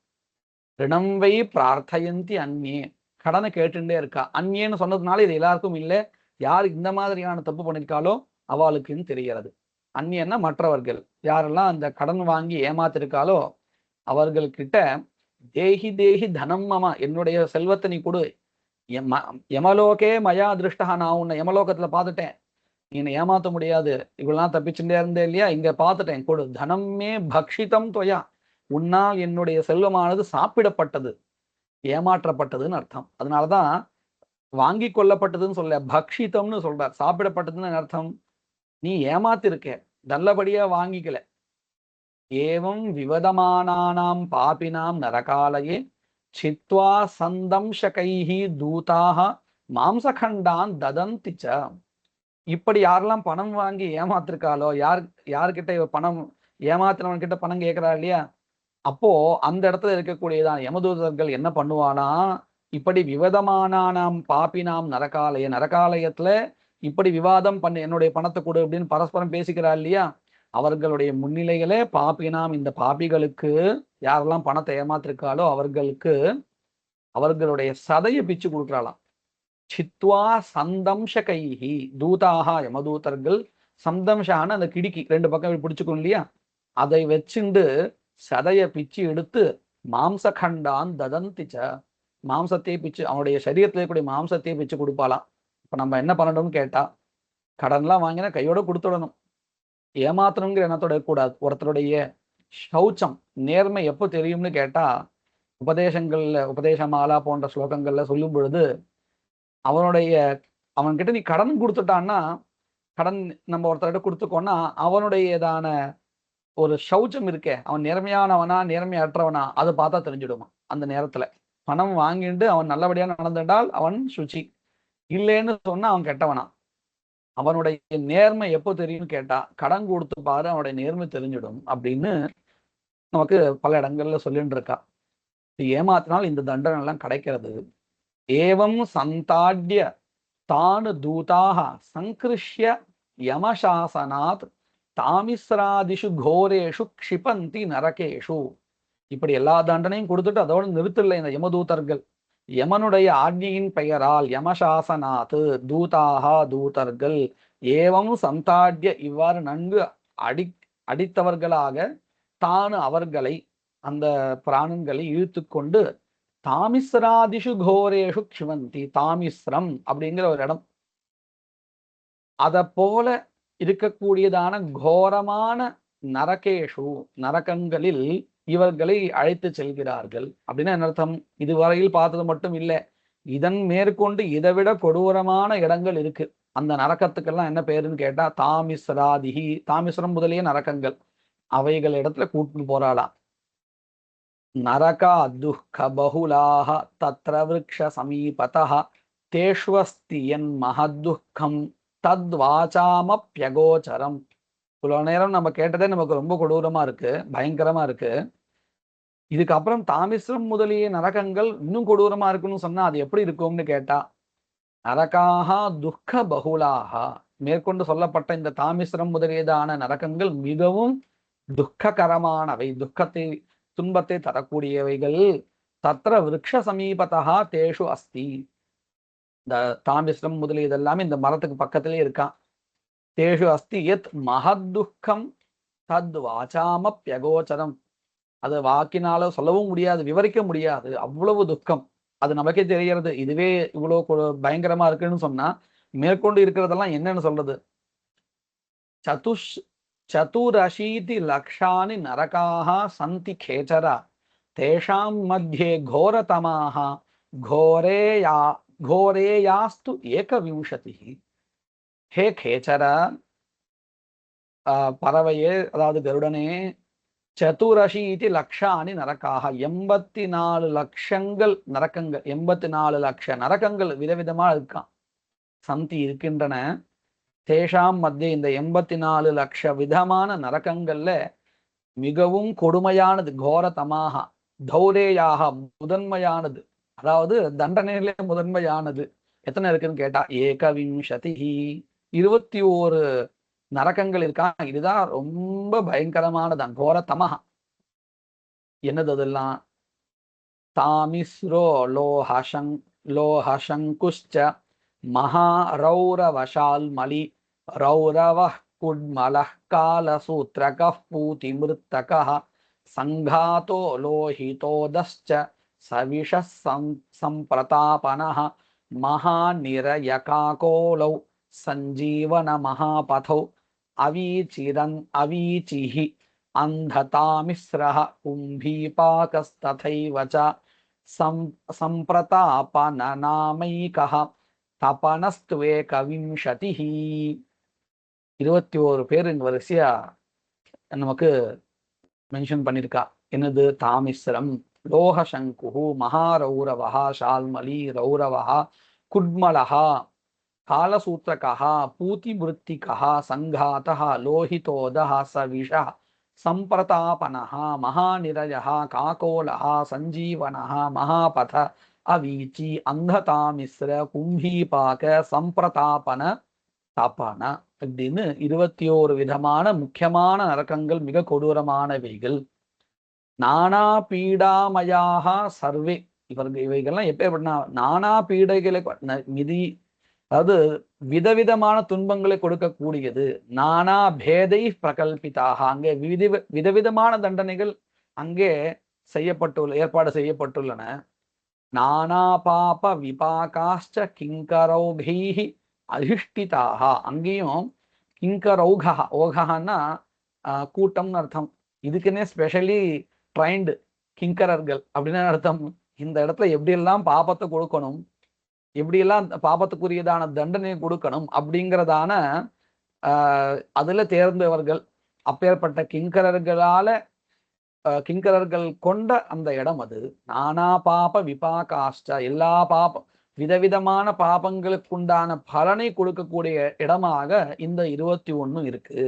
ரிணம்வை பிரார்த்தயந்தி அந்நியே, கடனை கேட்டுட்டே இருக்கா. அந்நியன்னு சொன்னதுனால இது எல்லாருக்கும் இல்லை, யார் இந்த மாதிரியான தப்பு பண்ணிருக்காலோ அவளுக்குன்னு தெரிகிறது. அந்நியன்னா மற்றவர்கள், யாரெல்லாம் அந்த கடன் வாங்கி ஏமாத்திருக்காலோ அவர்கள்கிட்ட தேஹி தேஹி தனம் மமா, என்னுடைய செல்வத்தை நீ கொடு, யமலோகே மயா திருஷ்டா, நான் உன்னை யமலோகத்துல பார்த்துட்டேன், நீ என்னை ஏமாத்த முடியாது, இவ்வளவு தப்பிச்சுட்டே இருந்தே இல்லையா, இங்க பார்த்துட்டேன், கொடு. தனமே பக்ஷிதம் தொயா, உன்னால் என்னுடைய செல்வமானது சாப்பிடப்பட்டது, ஏமாற்றப்பட்டதுன்னு அர்த்தம். அதனாலதான் வாங்கி கொள்ளப்பட்டதுன்னு சொல்ல, பக்ஷிதம்னு சொல்றார். சாப்பிடப்பட்டதுன்னு அர்த்தம், நீ ஏமாத்திருக்க, நல்லபடியா வாங்கிக்கல. ஏவம் விவதமானானாம் பாபினாம் நரகாலயே சித்வா சந்தம்சகைஹி தூதாக மாம்சகண்டான் ததந்திச்ச. இப்படி யாரெல்லாம் பணம் வாங்கி ஏமாத்திருக்காளோ, யார்கிட்ட பணம் ஏமாத்தினவன் கிட்ட பணம் கேட்கிறா இல்லையா, அப்போ அந்த இடத்துல இருக்கக்கூடியதான் யமதூதர்கள் என்ன பண்ணுவானா, இப்படி விவதமானானாம் பாபினாம் நரகாலய, நரகாலயத்துல இப்படி விவாதம் பண்ண, என்னுடைய பணத்தை கொடு அப்படின்னு பரஸ்பரம் பேசிக்கிறா இல்லையா, அவர்களுடைய முன்னிலைகளே பாப்பினாம், இந்த பாப்பிகளுக்கு யாரெல்லாம் பணத்தை ஏமாத்திருக்காளோ அவர்களுக்கு அவர்களுடைய சதையை பிச்சு கொடுக்குறாளாம். சித்வா சந்தம்சகைஹி தூதாக, யமதூதர்கள், சந்தம்சான அந்த கிடுக்கி ரெண்டு பக்கம் பிடிச்சுக்கணும் இல்லையா, அதை வச்சுண்டு சதையை பிச்சு எடுத்து மாம்சகண்டான் ததந்திச்ச, மாம்சத்தையே பிச்சு, அவனுடைய சரீரத்தில் இருக்கக்கூடிய மாம்சத்தையே பிச்சு கொடுப்பாளாம். இப்ப நம்ம என்ன பண்ணணும்னு கேட்டா, கடன்லாம் வாங்கினா கையோட கொடுத்துடணும், ஏமாத்தணுங்கிற எண்ணத்தோட இருக்கக்கூடாது. ஒருத்தருடைய சௌச்சம் நேர்மை எப்போ தெரியும்னு கேட்டா, உபதேசங்கள்ல உபதேசமாலா போன்ற ஸ்லோகங்கள்ல சொல்லும் பொழுது, அவன்கிட்ட நீ கடன் கொடுத்துட்டான்னா, கடன் நம்ம ஒருத்தர்கிட்ட கொடுத்துக்கோன்னா அவனுடையதான ஒரு சௌச்சம் இருக்கே, அவன் நேர்மையானவனா நேர்மையற்றவனா அதை பார்த்தா தெரிஞ்சிடுமா. அந்த நேரத்துல பணம் வாங்கிட்டு அவன் நல்லபடியா நடந்துட்டால் அவன் சுச்சி, இல்லைன்னு சொன்னா அவன் கெட்டவனா. அவனுடைய நேர்மை எப்போ தெரியும்னு கேட்டா, கடன் கொடுத்து பாரு, அவனுடைய நேர்மை தெரிஞ்சிடும் அப்படின்னு நமக்கு பல இடங்கள்ல சொல்லிட்டு இருக்கா. ஏமாத்தினால் இந்த தண்டனை எல்லாம் கிடைக்கிறது. ஏவம் சந்தாட்ய தானு தூதாக சங்கிருஷ்ய யமசாசனாத் தாமிஸ்ராதிஷு கோரேஷு க்ஷிபந்தி நரகேஷு. இப்படி எல்லா தண்டனையும் கொடுத்துட்டு அதோட நிறுத்தல இந்த யமதூதர்கள். யமனுடைய ஆக்னியின் பெயரால் யமசாசனாத்து தூதாக தூதர்கள், ஏவம் சந்தாட்ய இவ்வாறு நன்கு அடித்தவர்களாக தான் அவர்களை அந்த பிராணன்களை இழுத்து கொண்டு தாமிஸ்ராதிஷு கோரேஷு க்ஷிவந்தி. தாமிஸ்ரம் அப்படிங்கிற ஒரு இடம், அத போல இருக்கக்கூடியதான கோரமான நரகேஷு நரகங்களில் இவர்களை அழைத்து செல்கிறார்கள். அப்படின்னா என்ன அர்த்தம்? இதுவரையில் பார்த்தது மட்டும் இல்லை, இதன் மேற்கொண்டு இதைவிட கொடூரமான இடங்கள் இருக்கு. அந்த நரக்கத்துக்கெல்லாம் என்ன பேருன்னு கேட்டா தாமிஸ்ராதிகி. தாமிஸ்ரம் முதலிய நரக்கங்கள், அவைகள் இடத்துல கூட்டு போறாளாம். நரகா துக்க பகுலாக தத்ர விருக்ஷ சமீபதः தேஷ்வஸ்தி என் மகதுக்கம் தத்வாச்சாமப்யகோச்சரம். இவ்வளவு நேரம் நம்ம கேட்டதே நமக்கு ரொம்ப கொடூரமா இருக்கு, பயங்கரமா இருக்கு. இதுக்கப்புறம் தாமிஸ்ரம் முதலிய நரகங்கள் இன்னும் கொடூரமா இருக்குன்னு சொன்னா அது எப்படி இருக்கும்னு கேட்டா, நரகாக துக்க பகுலாக, மேற்கொண்டு சொல்லப்பட்ட இந்த தாமிஸ்ரம் முதலியதான நரகங்கள் மிகவும் துக்ககரமானவை, துக்கத்தை துன்பத்தை தரக்கூடியவைகள். தத்ர விருக்ஷ சமீபதா தேஷு அஸ்தி. இந்த தாமிஸ்ரம் முதலியதெல்லாமே இந்த மரத்துக்கு பக்கத்திலே இருக்கான். தேஷு அஸ்தி யத் மகதுக்கம் தத் வாச்சாமப்யகோச்சரம். அது வாக்கினால சொல்லவும் முடியாது, விவரிக்க முடியாது, அவ்வளவு துக்கம். அது நமக்கே தெரிகிறது. இதுவே இவ்வளவு பயங்கரமா இருக்குன்னு சொன்னா மேற்கொண்டு இருக்கிறதெல்லாம் என்னன்னு சொல்றது? சதுரशीति லக்ஷானி நரகாக சந்தி கேச்சரா தேஷாம் மத்தியே கோரதமாக கோரேயாஸ்து ஏகவிம்சதி. ஹே கேச்சர, பறவையே, அதாவது கருடனே, சதுரशीति லக்ஷானி நரகாக, 84 லட்சங்கள் நரக்கங்கள், 84 லட்ச நரக்கங்கள் விதவிதமா இருக்கான், சந்தி இருக்கின்றன. தேஷாம் மத்திய, இந்த 84 லட்ச விதமான நரக்கங்கள்ல மிகவும் கொடுமையானது கோரதமாக, தௌரேயாக முதன்மையானது, அதாவது தண்டனையிலே முதன்மையானது எத்தனை இருக்குன்னு கேட்டா ஏகவிம்சதி, 21 நரக்கங்கள் இருக்கான். இதுதான் ரொம்ப பயங்கரமானதான் கோரதமஹா. என்னது அதெல்லாம்? தாமிஸ்ரோ லோஹசங்குஷ்ச மகாரௌரவசால்மலி ரௌரவः குட்மலः காலசூத்ரகः பூதிமிருத்தகः சங்காதோ லோஹிதோதஸ்ச சவிஷः சம்பிரதாபனः மகாநிரயகாகோலௌ சஞ்சீவன மகாபதௌ அவீச்சிஹி அந்ததாமிஸ்ரஹ கும்பீபாகஸ்ததைவ ச சம்பிரதாபனநாமைகः தபனஸ்துவேகவிம்சதிः. 21 பேர் இந்த வரிசையா நமக்கு மென்ஷன் பண்ணிருக்கா. என்னது? தாமிஸ்ரம், லோகசங்கு, மகாரௌரவஹா, ஷால்மலி, ரௌரவஹா, குட்மலஹா, காலசூத்ரகஹா, பூதிமிருத்திகஹா, சங்காதஹ, லோஹிதோதஹ, சவிஷः, சம்பிரதாபனஹ, மகாநிரயः, காகோலஹ, சஞ்சீவனஹ, மகாபத, அவீச்சி, அந்ததாமிஸ்ர, கும்பீபாக, சம்பிரதாபன, தபன அப்படின்னு 21 விதமான முக்கியமான நரக்கங்கள், மிக கொடூரமானவைகள். நானா பீடாமயாக சர்வே. இவைகள்லாம் எப்படின்னா நானா பீடைகளை மிதி, அதாவது விதவிதமான துன்பங்களை கொடுக்கக்கூடியது. நானா பேதை பிரகல்பிதாக, அங்கே விதவிதமான தண்டனைகள் அங்கே ஏற்பாடு செய்யப்பட்டுள்ளன. நானா பாப விபாகாஷ்ச கிங்கரௌகைஹி அதிஷ்டிதாக, அங்கேயும் கிங்கரௌகா, ஓகஹான்னா கூட்டம்னு அர்த்தம். இதுக்குன்னே ஸ்பெஷலி ட்ரைன்டு கிங்கரர்கள் அப்படின்னு அர்த்தம். இந்த இடத்துல எப்படியெல்லாம் பாபத்தை கொடுக்கணும், எப்படியெல்லாம் பாபத்துக்குரியதான தண்டனையை கொடுக்கணும் அப்படிங்கிறதான அதுல தேர்ந்தவர்கள். அப்பேற்பட்ட கிங்கரர்கள் கொண்ட அந்த இடம் அது. நானா பாப விபாகாஷ்ட, எல்லா பாபம், விதவிதமான பாபங்களுக்குண்டான பலனை கொடுக்கக்கூடிய இடமாக இந்த 21 இருக்கு.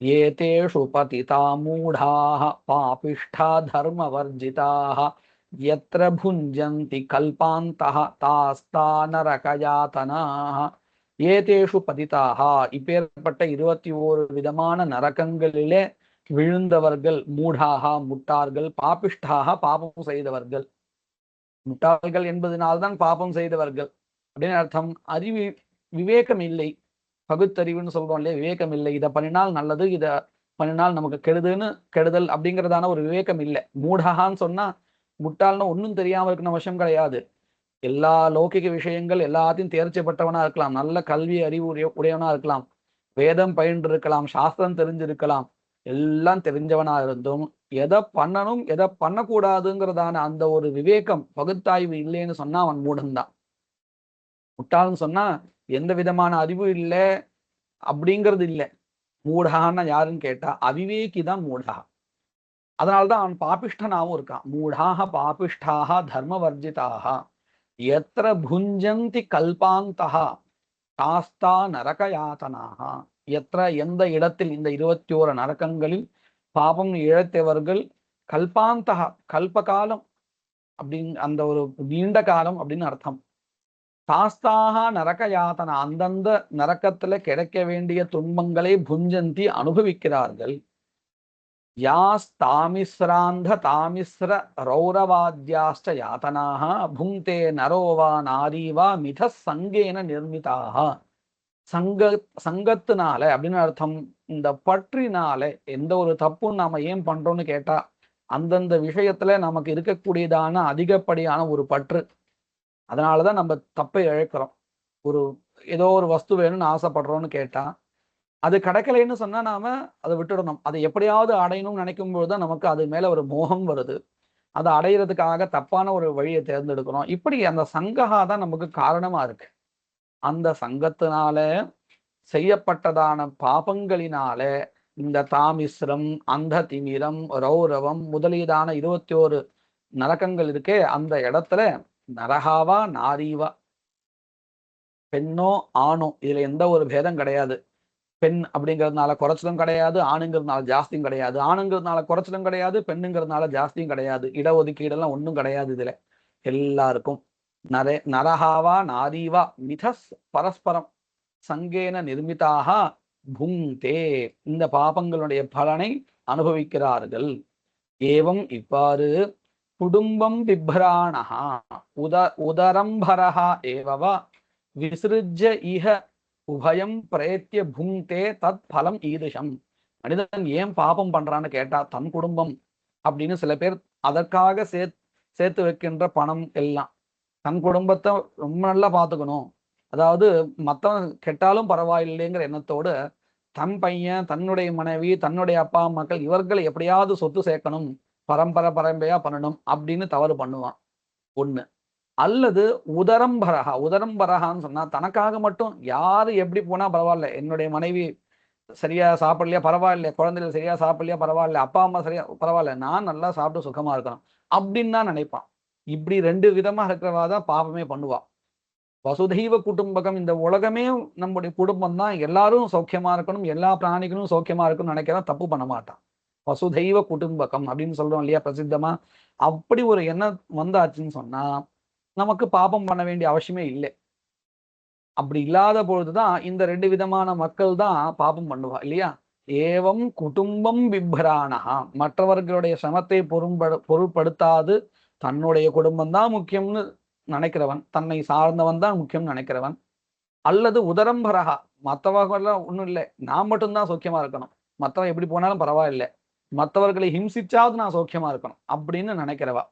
ஏதேஷு பதிதா மூடாஹ பாபிஷ்டா தர்மவர்ஜிதாஹ யத்ர புஞ்சந்தி கல்பாந்தஹ தாஸ்தா நரகயாதனாஹ. ஏதேஷு பதிதாஹ, இப்பேற்பட்ட 21 விதமான நரகங்களிலே விழுந்தவர்கள், மூடாகா முட்டார்கள், பாபிஷ்டாக பாபம் செய்தவர்கள். முட்டாள்கள் என்பதனால்தான் பாபம் செய்தவர்கள் அப்படின்னு அர்த்தம். விவேகம் இல்லை, பகுத்தறிவுன்னு சொல்றோம் இல்லையா, விவேகம் இல்லை. இதை பண்ணினால் நல்லது, இதை பண்ணினால் நமக்கு கெடுதல் அப்படிங்கிறதான ஒரு விவேகம் இல்லை. மூடகான்னு சொன்னா முட்டாள்னு ஒன்றும் தெரியாம இருக்கணும் அவசியம் கிடையாது. எல்லா லௌகிக விஷயங்கள் எல்லாத்தையும் தேர்ச்சி பெற்றவனா இருக்கலாம், நல்ல கல்வி அறிவு உடையவனா இருக்கலாம், வேதம் பயின்று இருக்கலாம், சாஸ்திரம் தெரிஞ்சிருக்கலாம், எல்லாம் தெரிஞ்சவனா இருந்தும் எதை பண்ணணும் எதை பண்ணக்கூடாதுங்கிறதான அந்த ஒரு விவேகம் பகுத்தாய்வு இல்லைன்னு சொன்னா அவன் மூடன்தான். முட்டாள்னு சொன்னா எந்த விதமான அறிவு இல்லை அப்படிங்கிறது இல்லை. மூடகான்னா யாருன்னு கேட்டா அவிவேகி தான் மூடகா. அதனால்தான் அவன் பாபிஷ்டனாவும் இருக்கான். மூடாக பாபிஷ்டாக தர்மவர்ஜிதாக எத்திர புஞ்சந்தி கல்பாந்தகா சாஸ்தா நரக யாத்தனாக. எந்த இடத்தில் இந்த 21 நரகங்களில் பாபம் இழைத்தவர்கள் கல்பாந்தகா கல்பகாலம் அப்படின்னு அந்த ஒரு நீண்ட காலம் அப்படின்னு அர்த்தம். சாஸ்தாக நரக யாத்தனா அந்தந்த நரக்கத்துல கிடைக்க வேண்டிய துன்பங்களை புஞ்சந்தி அனுபவிக்கிறார்கள். யாஸ் தாமிஸ்ராந்த தாமிஸ்ர ரௌரவாத்யாஸ்ட யாத்தனாக புங்கே நரோவா நாரீவா மித சங்கேன நிர்மிதாக. சங்கத்தினால அப்படின்னு அர்த்தம். இந்த பற்றினால எந்த ஒரு தப்பும் நாம ஏன் பண்றோம்னு கேட்டா அந்தந்த விஷயத்துல நமக்கு இருக்கக்கூடியதான அதிகப்படியான ஒரு பற்று. அதனாலதான் நம்ம தப்பை இழக்கிறோம். ஏதோ ஒரு வஸ்து வேணும்னு ஆசைப்படுறோம்னு கேட்டா அது கிடைக்கலைன்னு சொன்னா நாம அதை விட்டுடணும். அதை எப்படியாவது அடையணும்னு நினைக்கும் போதுதான் நமக்கு அது மேல ஒரு மோகம் வருது. அதை அடையிறதுக்காக தப்பான ஒரு வழியை தேர்ந்தெடுக்கிறோம். இப்படி அந்த சங்ககா தான் நமக்கு காரணமா இருக்கு. அந்த சங்கத்தினால செய்யப்பட்டதான பாபங்களினால இந்த தாமிஸ்ரம், அந்த திமிரம், ரௌரவம் முதலீதான 21 நரகங்கள் இருக்கே, அந்த இடத்துல நரகாவா நாரீவா, பெண்ணோ ஆணோ இதுல எந்த ஒரு பேதம் கிடையாது. பெண் அப்படிங்கிறதுனால குறைச்சலும் கிடையாது, ஆணுங்கிறதுனால ஜாஸ்தியும் கிடையாது, ஆணுங்கிறதுனால குறைச்சலும் கிடையாது, பெண்ணுங்கிறதுனால ஜாஸ்தியும் கிடையாது, இடஒதுக்கீடெல்லாம் ஒன்றும் கிடையாது. இதுல எல்லாருக்கும் நரஹாவா நாரீவா மிதஸ் பரஸ்பரம் சங்கேன நிர்மிதாக புங்கே இந்த பாபங்களுடைய பலனை அனுபவிக்கிறார்கள். ஏவம் இவ்வாறு குடும்பம் பிப்ராணஹா உதரம்பரஹா ஏவவா விசிருஜ்ய இஹ உபயம் பிரேத்திய புங்கே தத் பலம் ஈதுஷம். மனிதன் ஏன் பாபம் பண்றான்னு கேட்டா தன் குடும்பம் அப்படின்னு சில பேர் அதற்காக சேர்த்து வைக்கின்ற பணம் எல்லாம் தன் குடும்பத்தை ரொம்ப நல்லா பார்த்துக்கணும், அதாவது மற்றவன் கெட்டாலும் பரவாயில்லைங்கிற எண்ணத்தோடு தன் பையன், தன்னுடைய மனைவி, தன்னுடைய அப்பா அம்மாக்கள் இவர்களை எப்படியாவது சொத்து சேர்க்கணும், பரம்பரையா பண்ணணும் அப்படின்னு தவறு பண்ணுவான் ஒண்ணு. அல்லது உதரம்பரகான்னு சொன்னா தனக்காக மட்டும் யாரு எப்படி போனா பரவாயில்ல, என்னுடைய மனைவி சரியா சாப்பிடலையா பரவாயில்ல, குழந்தைகள் சரியா சாப்பிடலையா பரவாயில்ல, அப்பா அம்மா சரியா பரவாயில்ல, நான் நல்லா சாப்பிட்டு சுகமா இருக்கணும் அப்படின்னு தான் நினைப்பான். இப்படி 2 விதமா இருக்கிறவாதான் பாவமே பண்ணுவா. வசுதெய்வ குடும்பகம், இந்த உலகமே நம்முடைய குடும்பம் தான், எல்லாரும் சௌக்கியமா இருக்கணும், எல்லா பிராணிகளும் சௌக்கியமா இருக்கணும்னு நினைக்கிறதான் தப்பு பண்ண மாட்டான். வசுதெய்வ குடும்பகம் அப்படின்னு சொல்றோம் இல்லையா பிரசித்தமா. அப்படி ஒரு எண்ணம் வந்தாச்சுன்னு சொன்னா நமக்கு பாபம் பண்ண வேண்டிய அவசியமே இல்லை. அப்படி இல்லாத பொழுதுதான் இந்த 2 விதமான மக்கள் தான் பாபம் பண்ணுவா இல்லையா. ஏவம் குடும்பம் பிப்ராணஹா மற்றவர்களுடைய சிரமத்தை பொருட்படுத்தாது தன்னுடைய குடும்பம் தான் முக்கியம்னு நினைக்கிறவன், தன்னை சார்ந்தவன் தான் முக்கியம் நினைக்கிறவன். அல்லது உதரம்பரகா மற்றவர்கள்லாம் ஒன்றும் இல்லை, நான் மட்டும்தான் சௌக்கியமா இருக்கணும், மற்றவன் எப்படி போனாலும் பரவாயில்லை, மற்றவர்களை ஹிம்சிச்சாவது நான் சௌக்கியமா இருக்கணும் அப்படின்னு நினைக்கிறவா.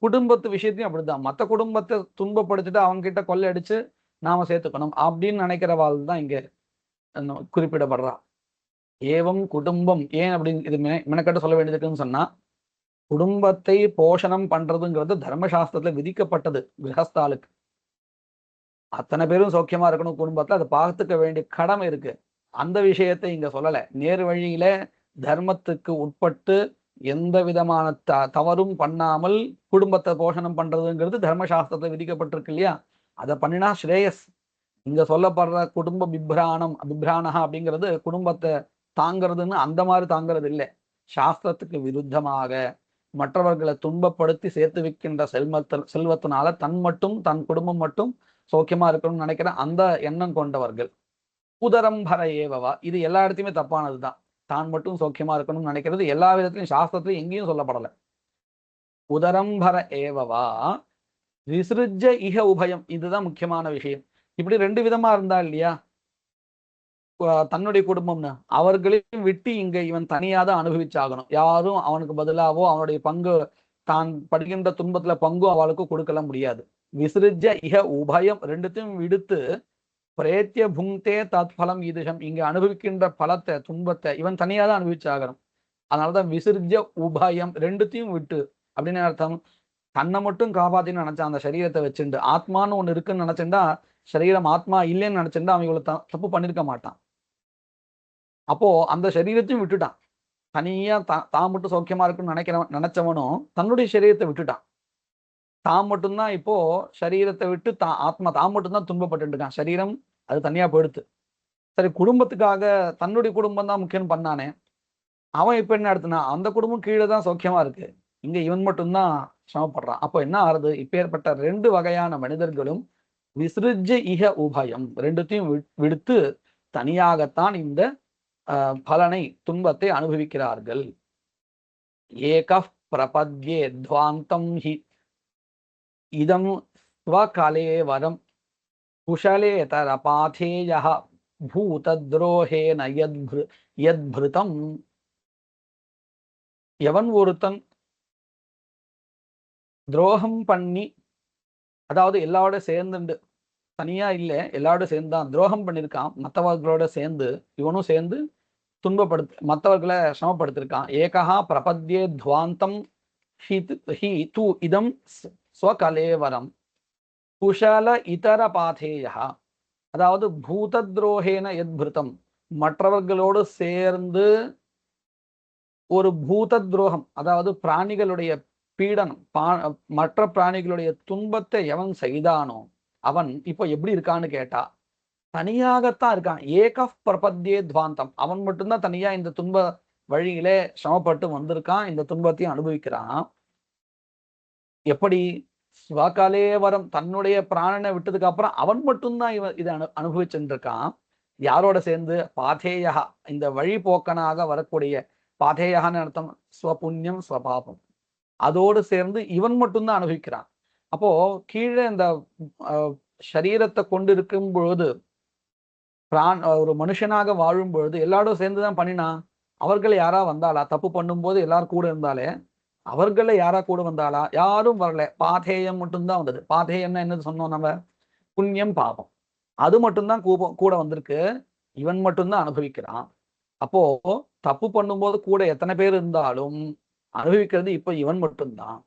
குடும்பத்து விஷயத்தையும் அப்படிதான், மற்ற குடும்பத்தை துன்பப்படுத்திட்டு அவங்க கிட்ட கொள்ளையடிச்சு நாம சேர்த்துக்கணும் அப்படின்னு நினைக்கிறவாள் தான் இங்க குறிப்பிடப்படுறா. ஏவம் குடும்பம் ஏன் அப்படின்னு இது மெனக்கட்டு சொல்ல வேண்டியதுக்குன்னு சொன்னா, குடும்பத்தை போஷணம் பண்றதுங்கிறது தர்மசாஸ்திரத்துல விதிக்கப்பட்டது. கிரகஸ்தாலுக்கு அத்தனை பேரும் சௌக்கியமா இருக்கணும், குடும்பத்துல அதை பார்த்துக்க வேண்டிய கடமை இருக்கு. அந்த விஷயத்தை இங்க சொல்லல. நேர் வழியில தர்மத்துக்கு உட்பட்டு எந்த விதமான தவறும் பண்ணாமல் குடும்பத்தை போஷணம் பண்றதுங்கிறது தர்மசாஸ்திரத்துல விதிக்கப்பட்டிருக்கு இல்லையா. அதை பண்ணினா ஸ்ரேயஸ். இங்க சொல்லப்படுற குடும்ப பிப்ராணஹா அப்படிங்கிறது குடும்பத்தை தாங்கிறதுன்னு அந்த மாதிரி தாங்கிறது இல்லை. சாஸ்திரத்துக்கு விருத்தமாக மற்றவர்களை துன்பப்படுத்தி சேர்த்து வைக்கின்ற செல்வத்தினால தன் குடும்பம் மட்டும் சௌக்கியமா இருக்கணும்னு நினைக்கிற அந்த எண்ணம் கொண்டவர்கள். உதரம்பர ஏவவா இது எல்லா இடத்தையுமே தப்பானதுதான். தான் மட்டும் சௌக்கியமா இருக்கணும்னு நினைக்கிறது எல்லா விதத்திலையும் சாஸ்திரத்திலையும் எங்கேயும் சொல்லப்படலை. உதரம்பர ஏவவா விசிருஜ இக உபயம் இதுதான் முக்கியமான விஷயம். இப்படி 2 விதமா இருந்தா இல்லையா, தன்னுடைய குடும்பம்னு அவர்களையும் விட்டு இங்க இவன் தனியா தான் அனுபவிச்சாகணும். யாரும் அவனுக்கு பதிலாவோ அவனுடைய பங்கு தான் படுகின்ற துன்பத்துல பங்கும் அவளுக்கு கொடுக்கல முடியாது. விசிறிஜ இக உபயம் ரெண்டுத்தையும் விடுத்து பிரேத்திய புங்தே தத்பலம் ஈதுஷம் இங்க அனுபவிக்கின்ற பலத்தை துன்பத்தை இவன் தனியா தான் அனுபவிச்சாகணும். அதனாலதான் விசிறிஜ உபயம் ரெண்டுத்தையும் விட்டு அப்படின்னு அர்த்தம். தன்னை மட்டும் காப்பாத்தின்னு நினைச்சான் அந்த சரீரத்தை வச்சுட்டு, ஆத்மான்னு ஒண்ணு இருக்குன்னு நினைச்சுட்டா சரீரம் ஆத்மா இல்லைன்னு நினைச்சுட்டா அவன் இவ்வளவு தப்பு பண்ணிருக்க மாட்டான். அப்போ அந்த சரீரத்தையும் விட்டுட்டான். தனியா தான் மட்டும் சௌக்கியமா இருக்குன்னு நினைச்சவனும் தன்னுடைய சரீரத்தை விட்டுட்டான். தான் மட்டும்தான் இப்போ சரீரத்தை விட்டு ஆத்மா தான் மட்டும்தான் துன்பப்பட்டு இருக்கான். சரீரம் அது தனியா போயிடுத்து. சரி, குடும்பத்துக்காக தன்னுடைய குடும்பம் தான் முக்கியம் பண்ணானே, அவன் இப்ப என்ன எடுத்துனா அந்த குடும்பம் கீழே தான் சௌக்கியமா இருக்கு, இங்க இவன் மட்டும்தான் சிரமப்படுறான். அப்போ என்ன ஆறுது, இப்பேற்பட்ட ரெண்டு வகையான மனிதர்களும் விசிறிஜ இக உபயம் ரெண்டுத்தையும் விடுத்து தனியாகத்தான் இந்த பலனை துன்பத்தை அனுபவிக்கிறார்கள். ஏக பிரபத்யே துவாந்தம் ஹி இதம் ஸ்வகலே வரம் குஷலேதர பாதேய பூதத்ரோஹேன யத்பிருதம். எவன் ஒருத்தன் துரோகம் பண்ணி, அதாவது எல்லாரோட சேர்ந்துண்டு தனியா இல்ல எல்லாரோட சேர்ந்து தான் துரோகம் பண்ணிருக்கான், மற்றவர்களோட சேர்ந்து இவனும் சேர்ந்து மற்றவர்களை சிரமப்படுத்திருக்கான். ஏகா பிரபத்யே துவாந்தம் ஹி து இதம் ஸ்வகலேவரம் குஷல இதர பாதேயா. அதாவது பூதத்ரோஹேன யத்பிருதம் மற்றவர்களோடு சேர்ந்து ஒரு பூத துரோகம், அதாவது பிராணிகளுடைய பீடனம், மற்ற பிராணிகளுடைய துன்பத்தை எவன் செய்தானோ அவன் இப்போ எப்படி இருக்கான்னு கேட்டா தனியாகத்தான் இருக்கான். ஏக பிரபத்யே துவாந்தம் அவன் மட்டும்தான் தனியா இந்த துன்ப வழியிலே சிரமப்பட்டு வந்திருக்கான், இந்த துன்பத்தையும் அனுபவிக்கிறான். எப்படி ஸ்வகலேவரம் தன்னுடைய பிராணனை விட்டதுக்கு அப்புறம் அவன் மட்டும்தான் இதை அனுபவிச்சுட்டு இருக்கான். யாரோட சேர்ந்து பாதேயா இந்த வழிபோக்கனாக வரக்கூடிய பாதேயான்னு அர்த்தம் ஸ்வபுண்ணியம் ஸ்வபாபம், அதோடு சேர்ந்து இவன் மட்டும்தான் அனுபவிக்கிறான். அப்போ கீழே இந்த சரீரத்தை கொண்டு இருக்கும் பொழுது ஒரு மனுஷனாக வாழும் பொழுது எல்லாரும் சேர்ந்துதான் பண்ணினா, அவர்கள் யாரா வந்தாளா, தப்பு பண்ணும்போது எல்லாரும் கூட இருந்தாலே அவர்கள யாரா கூட வந்தாளா, யாரும் வரல. பாதேயம் மட்டும்தான் வந்தது. பாதேயம்னா என்னது சொன்னோம் நம்ம, புண்ணியம் பாபம், அது மட்டும்தான் கூட வந்திருக்கு. இவன் மட்டும்தான் அனுபவிக்கிறான். அப்போ தப்பு பண்ணும்போது கூட எத்தனை பேர் இருந்தாலும் அனுபவிக்கிறது இப்ப இவன் மட்டும்தான்.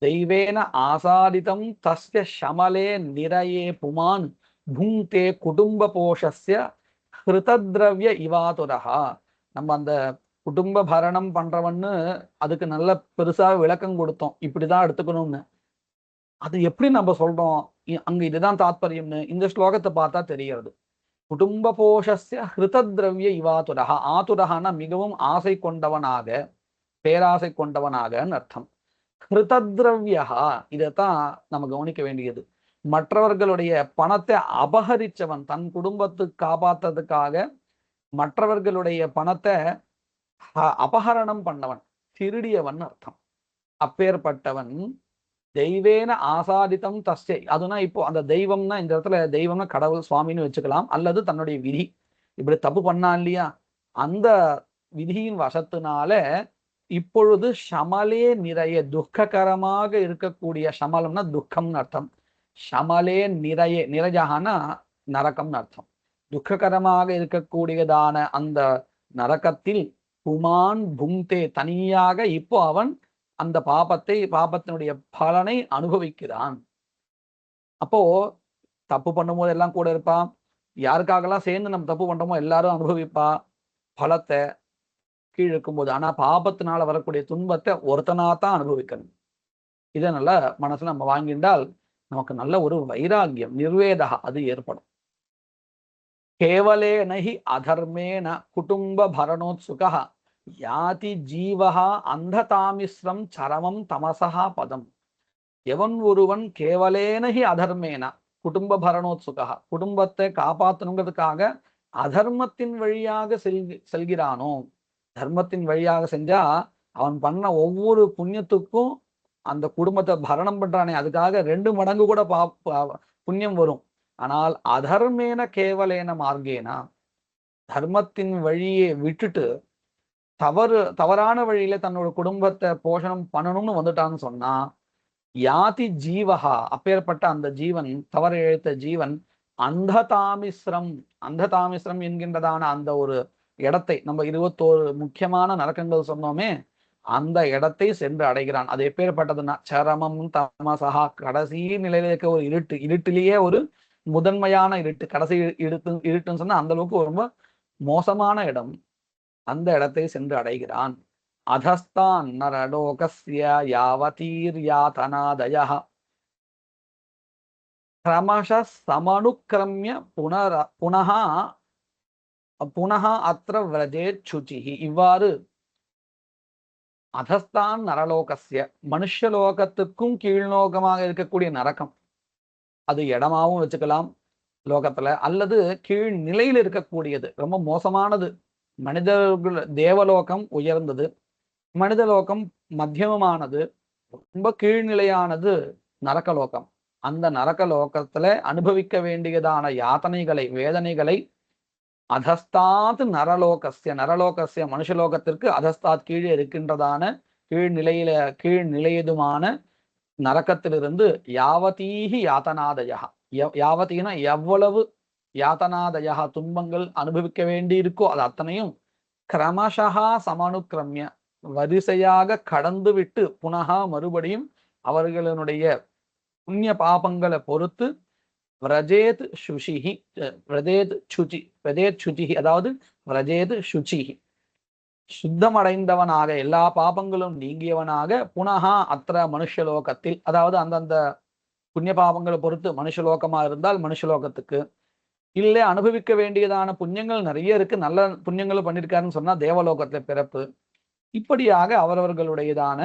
தெய்வேன ஆசாதிதம் தஸ்ய ஷமலே நிறையே புமான் புங்தே குடும்ப போஷஸ்ய ஹிருதத்ரவ்ய இவாதுரஹா. நம்ம அந்த குடும்ப பரணம் பண்றவன்னு அதுக்கு நல்ல பெருசா விளக்கம் கொடுத்தோம், இப்படிதான் எடுத்துக்கணும்னு. அது எப்படி நம்ம சொல்றோம், அங்க இதுதான் தாத்பரியம்னு இந்த ஸ்லோகத்தை பார்த்தா தெரிகிறது. குடும்ப போஷஸ்ய ஹிருதத்ரவ்ய இவாதுரஹா. ஆதுரஹானா மிகவும் ஆசை கொண்டவனாக, பேராசை கொண்டவனாகன்னு அர்த்தம். ஹிருதத்ரவ்யா இதைத்தான் நம்ம கவனிக்க வேண்டியது. மற்றவர்களுடைய பணத்தை அபகரிச்சவன், தன் குடும்பத்துக்கு காப்பாத்துறதுக்காக மற்றவர்களுடைய பணத்தை அபகரணம் பண்ணவன், திருடியவன் அர்த்தம். அப்பேற்பட்டவன் தெய்வேன ஆசாதித்தம் தஸ்யை. அதுனா இப்போ அந்த தெய்வம்னா இந்த இடத்துல தெய்வம்னா கடவுள் சுவாமின்னு வச்சுக்கலாம், அல்லது தன்னுடைய விதி. இப்படி தப்பு பண்ணான் இல்லையா, அந்த விதியின் வசத்தினால இப்பொழுது ஷமலே நிறைய துக்ககரமாக இருக்கக்கூடிய, ஷமலம்னா துக்கம்னு அர்த்தம், ஷமலே நிறைய நிரஜகான நரகம்னு அர்த்தம். துக்ககரமாக இருக்கக்கூடியதான அந்த நரகத்தில் புமான் புங்தே தனியாக இப்போ அவன் அந்த பாபத்தினுடைய பலனை அனுபவிக்கிறான். அப்போ தப்பு பண்ணும்போது எல்லாம் கூட இருப்பான், யாருக்காகலாம் சேர்ந்து நம்ம தப்பு பண்றோமோ எல்லாரும் அனுபவிப்பா பலத்தை கீழ் இருக்கும்போது. ஆனா பாபத்தினால வரக்கூடிய துன்பத்தை ஒருத்தனாத்தான் அனுபவிக்கணும். இதை நல்ல மனசுல நம்ம வாங்கிண்டால் நமக்கு நல்ல ஒரு வைராகியம், நிர்வேதா அது ஏற்படும். கேவலே நஹி அதர்மேன குடும்ப பரணோத்சுகா யாதி ஜீவஹா அந்ததாமிஸ்ரம் சரமம் தமசஹா பதம். எவன் ஒருவன் கேவலேனஹி அதர்மேன குடும்ப பரணோத்சுகா குடும்பத்தை காப்பாற்றணுங்கிறதுக்காக அதர்மத்தின் வழியாக செல்கிறானோ, தர்மத்தின் வழியாக செஞ்சா அவன் பண்ண ஒவ்வொரு புண்ணியத்துக்கும் அந்த குடும்பத்தை பரணம் பண்றானே அதுக்காக 2 மடங்கு கூட புண்ணியம் வரும். ஆனால் அதர்மேன கேவலேன மார்க்கேனா தர்மத்தின் வழியை விட்டுட்டு தவறான வழியில தன்னோட குடும்பத்தை போஷணம் பண்ணணும்னு வந்துட்டான்னு சொன்னா, யாதி ஜீவஹா, அப்பேற்பட்ட அந்த ஜீவன், தவறு இழைத்த ஜீவன், அந்த தாமிஸ்ரம் என்கின்றதான அந்த ஒரு இடத்தை, நம்ம 21 முக்கியமான நரக்கங்கள் சொன்னோமே, அந்த இடத்தை சென்று அடைகிறான். அது எப்பேற்பட்டதுன்னா, சரமம் தமசகா, கடைசி நிலையில இருக்க ஒரு இருட்டிலேயே ஒரு முதன்மையான இருட்டு, கடைசி இருட்டுன்னு சொன்னா அந்த அளவுக்கு ரொம்ப மோசமான இடம். அந்த இடத்தை சென்று அடைகிறான். அதஸ்தான் நரலோகஸ்ய யாவதீர்யாதனாதய கிரமஷ சமனுக்கிரமிய புனः அத்திர விரஜேத் சுச்சிஹி. இவ்வாறு அதஸ்தான் நரலோகஸ்ய, மனுஷலோகத்துக்கும் கீழ்நோக்கமாக இருக்கக்கூடிய நரக்கம், அது இடமாவும் வச்சுக்கலாம் லோகத்துல, அல்லது கீழ் நிலையில் இருக்கக்கூடியது ரொம்ப மோசமானது. மனிதர்கள் தேவலோகம் உயர்ந்தது, மனிதலோகம் மத்தியமமானது, ரொம்ப கீழ்நிலையானது நரக்கலோகம். அந்த நரக்கலோகத்துல அனுபவிக்க வேண்டியதான யாத்தனைகளை, வேதனைகளை அதஸ்தாத் நரலோகஸ்ய மனுஷலோகத்திற்கு அதஸ்தாத் கீழே இருக்கின்றதான கீழ்நிலையதுமான நரக்கத்திலிருந்து யாவதீஹி யாத்தனாதயா, யாவதீனா எவ்வளவு, யாத்தனாதயா துன்பங்கள் அனுபவிக்க வேண்டி இருக்கோ அது அத்தனையும் கிரமஷா சமனுக்கிரமிய வரிசையாக கடந்து விட்டு புனகா மறுபடியும் அவர்களுடைய புண்ணிய பாபங்களை பொறுத்து விரஜேத் சுஷிஹி, அதாவது விரஜேத் சுச்சிஹி, சுத்தமடைந்தவனாக, எல்லா பாபங்களும் நீங்கியவனாக, புனகா அத்திர மனுஷலோகத்தில், அதாவது அந்தந்த புண்ணிய பாபங்களை பொறுத்து மனுஷலோகமா இருந்தால் மனுஷலோகத்துக்கு, இல்லை அனுபவிக்க வேண்டியதான புண்ணியங்கள் நிறைய இருக்கு, நல்ல புண்ணியங்களும் பண்ணியிருக்காருன்னு சொன்னா தேவலோகத்துல பிறப்பு. இப்படியாக அவரவர்களுடையதான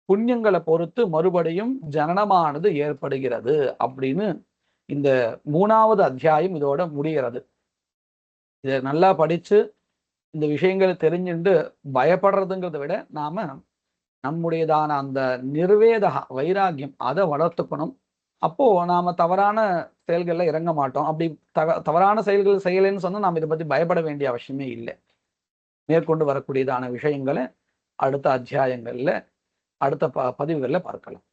புண்ணியங்களை பொறுத்து மறுபடியும் ஜனனமானது ஏற்படுகிறது அப்படின்னு இந்த 3வது அத்தியாயம் இதோட முடிகிறது. இதை நல்லா படிச்சு இந்த விஷயங்களை தெரிஞ்சுட்டு பயப்படுறதுங்கிறத விட நாம நம்முடையதான அந்த நிர்வேத வைராகியம் அதை வளர்த்துக்கணும். அப்போ நாம தவறான செயல்கள்ல இறங்க மாட்டோம். அப்படி தவறான செயல்கள் செய்யலைன்னு சொன்னா நாம் இதை பத்தி பயப்பட வேண்டிய அவசியமே இல்லை. மேற்கொண்டு வரக்கூடியதான விஷயங்களை அடுத்த அத்தியாயங்கள்ல, அடுத்த பதிவுகள்ல பார்க்கலாம்.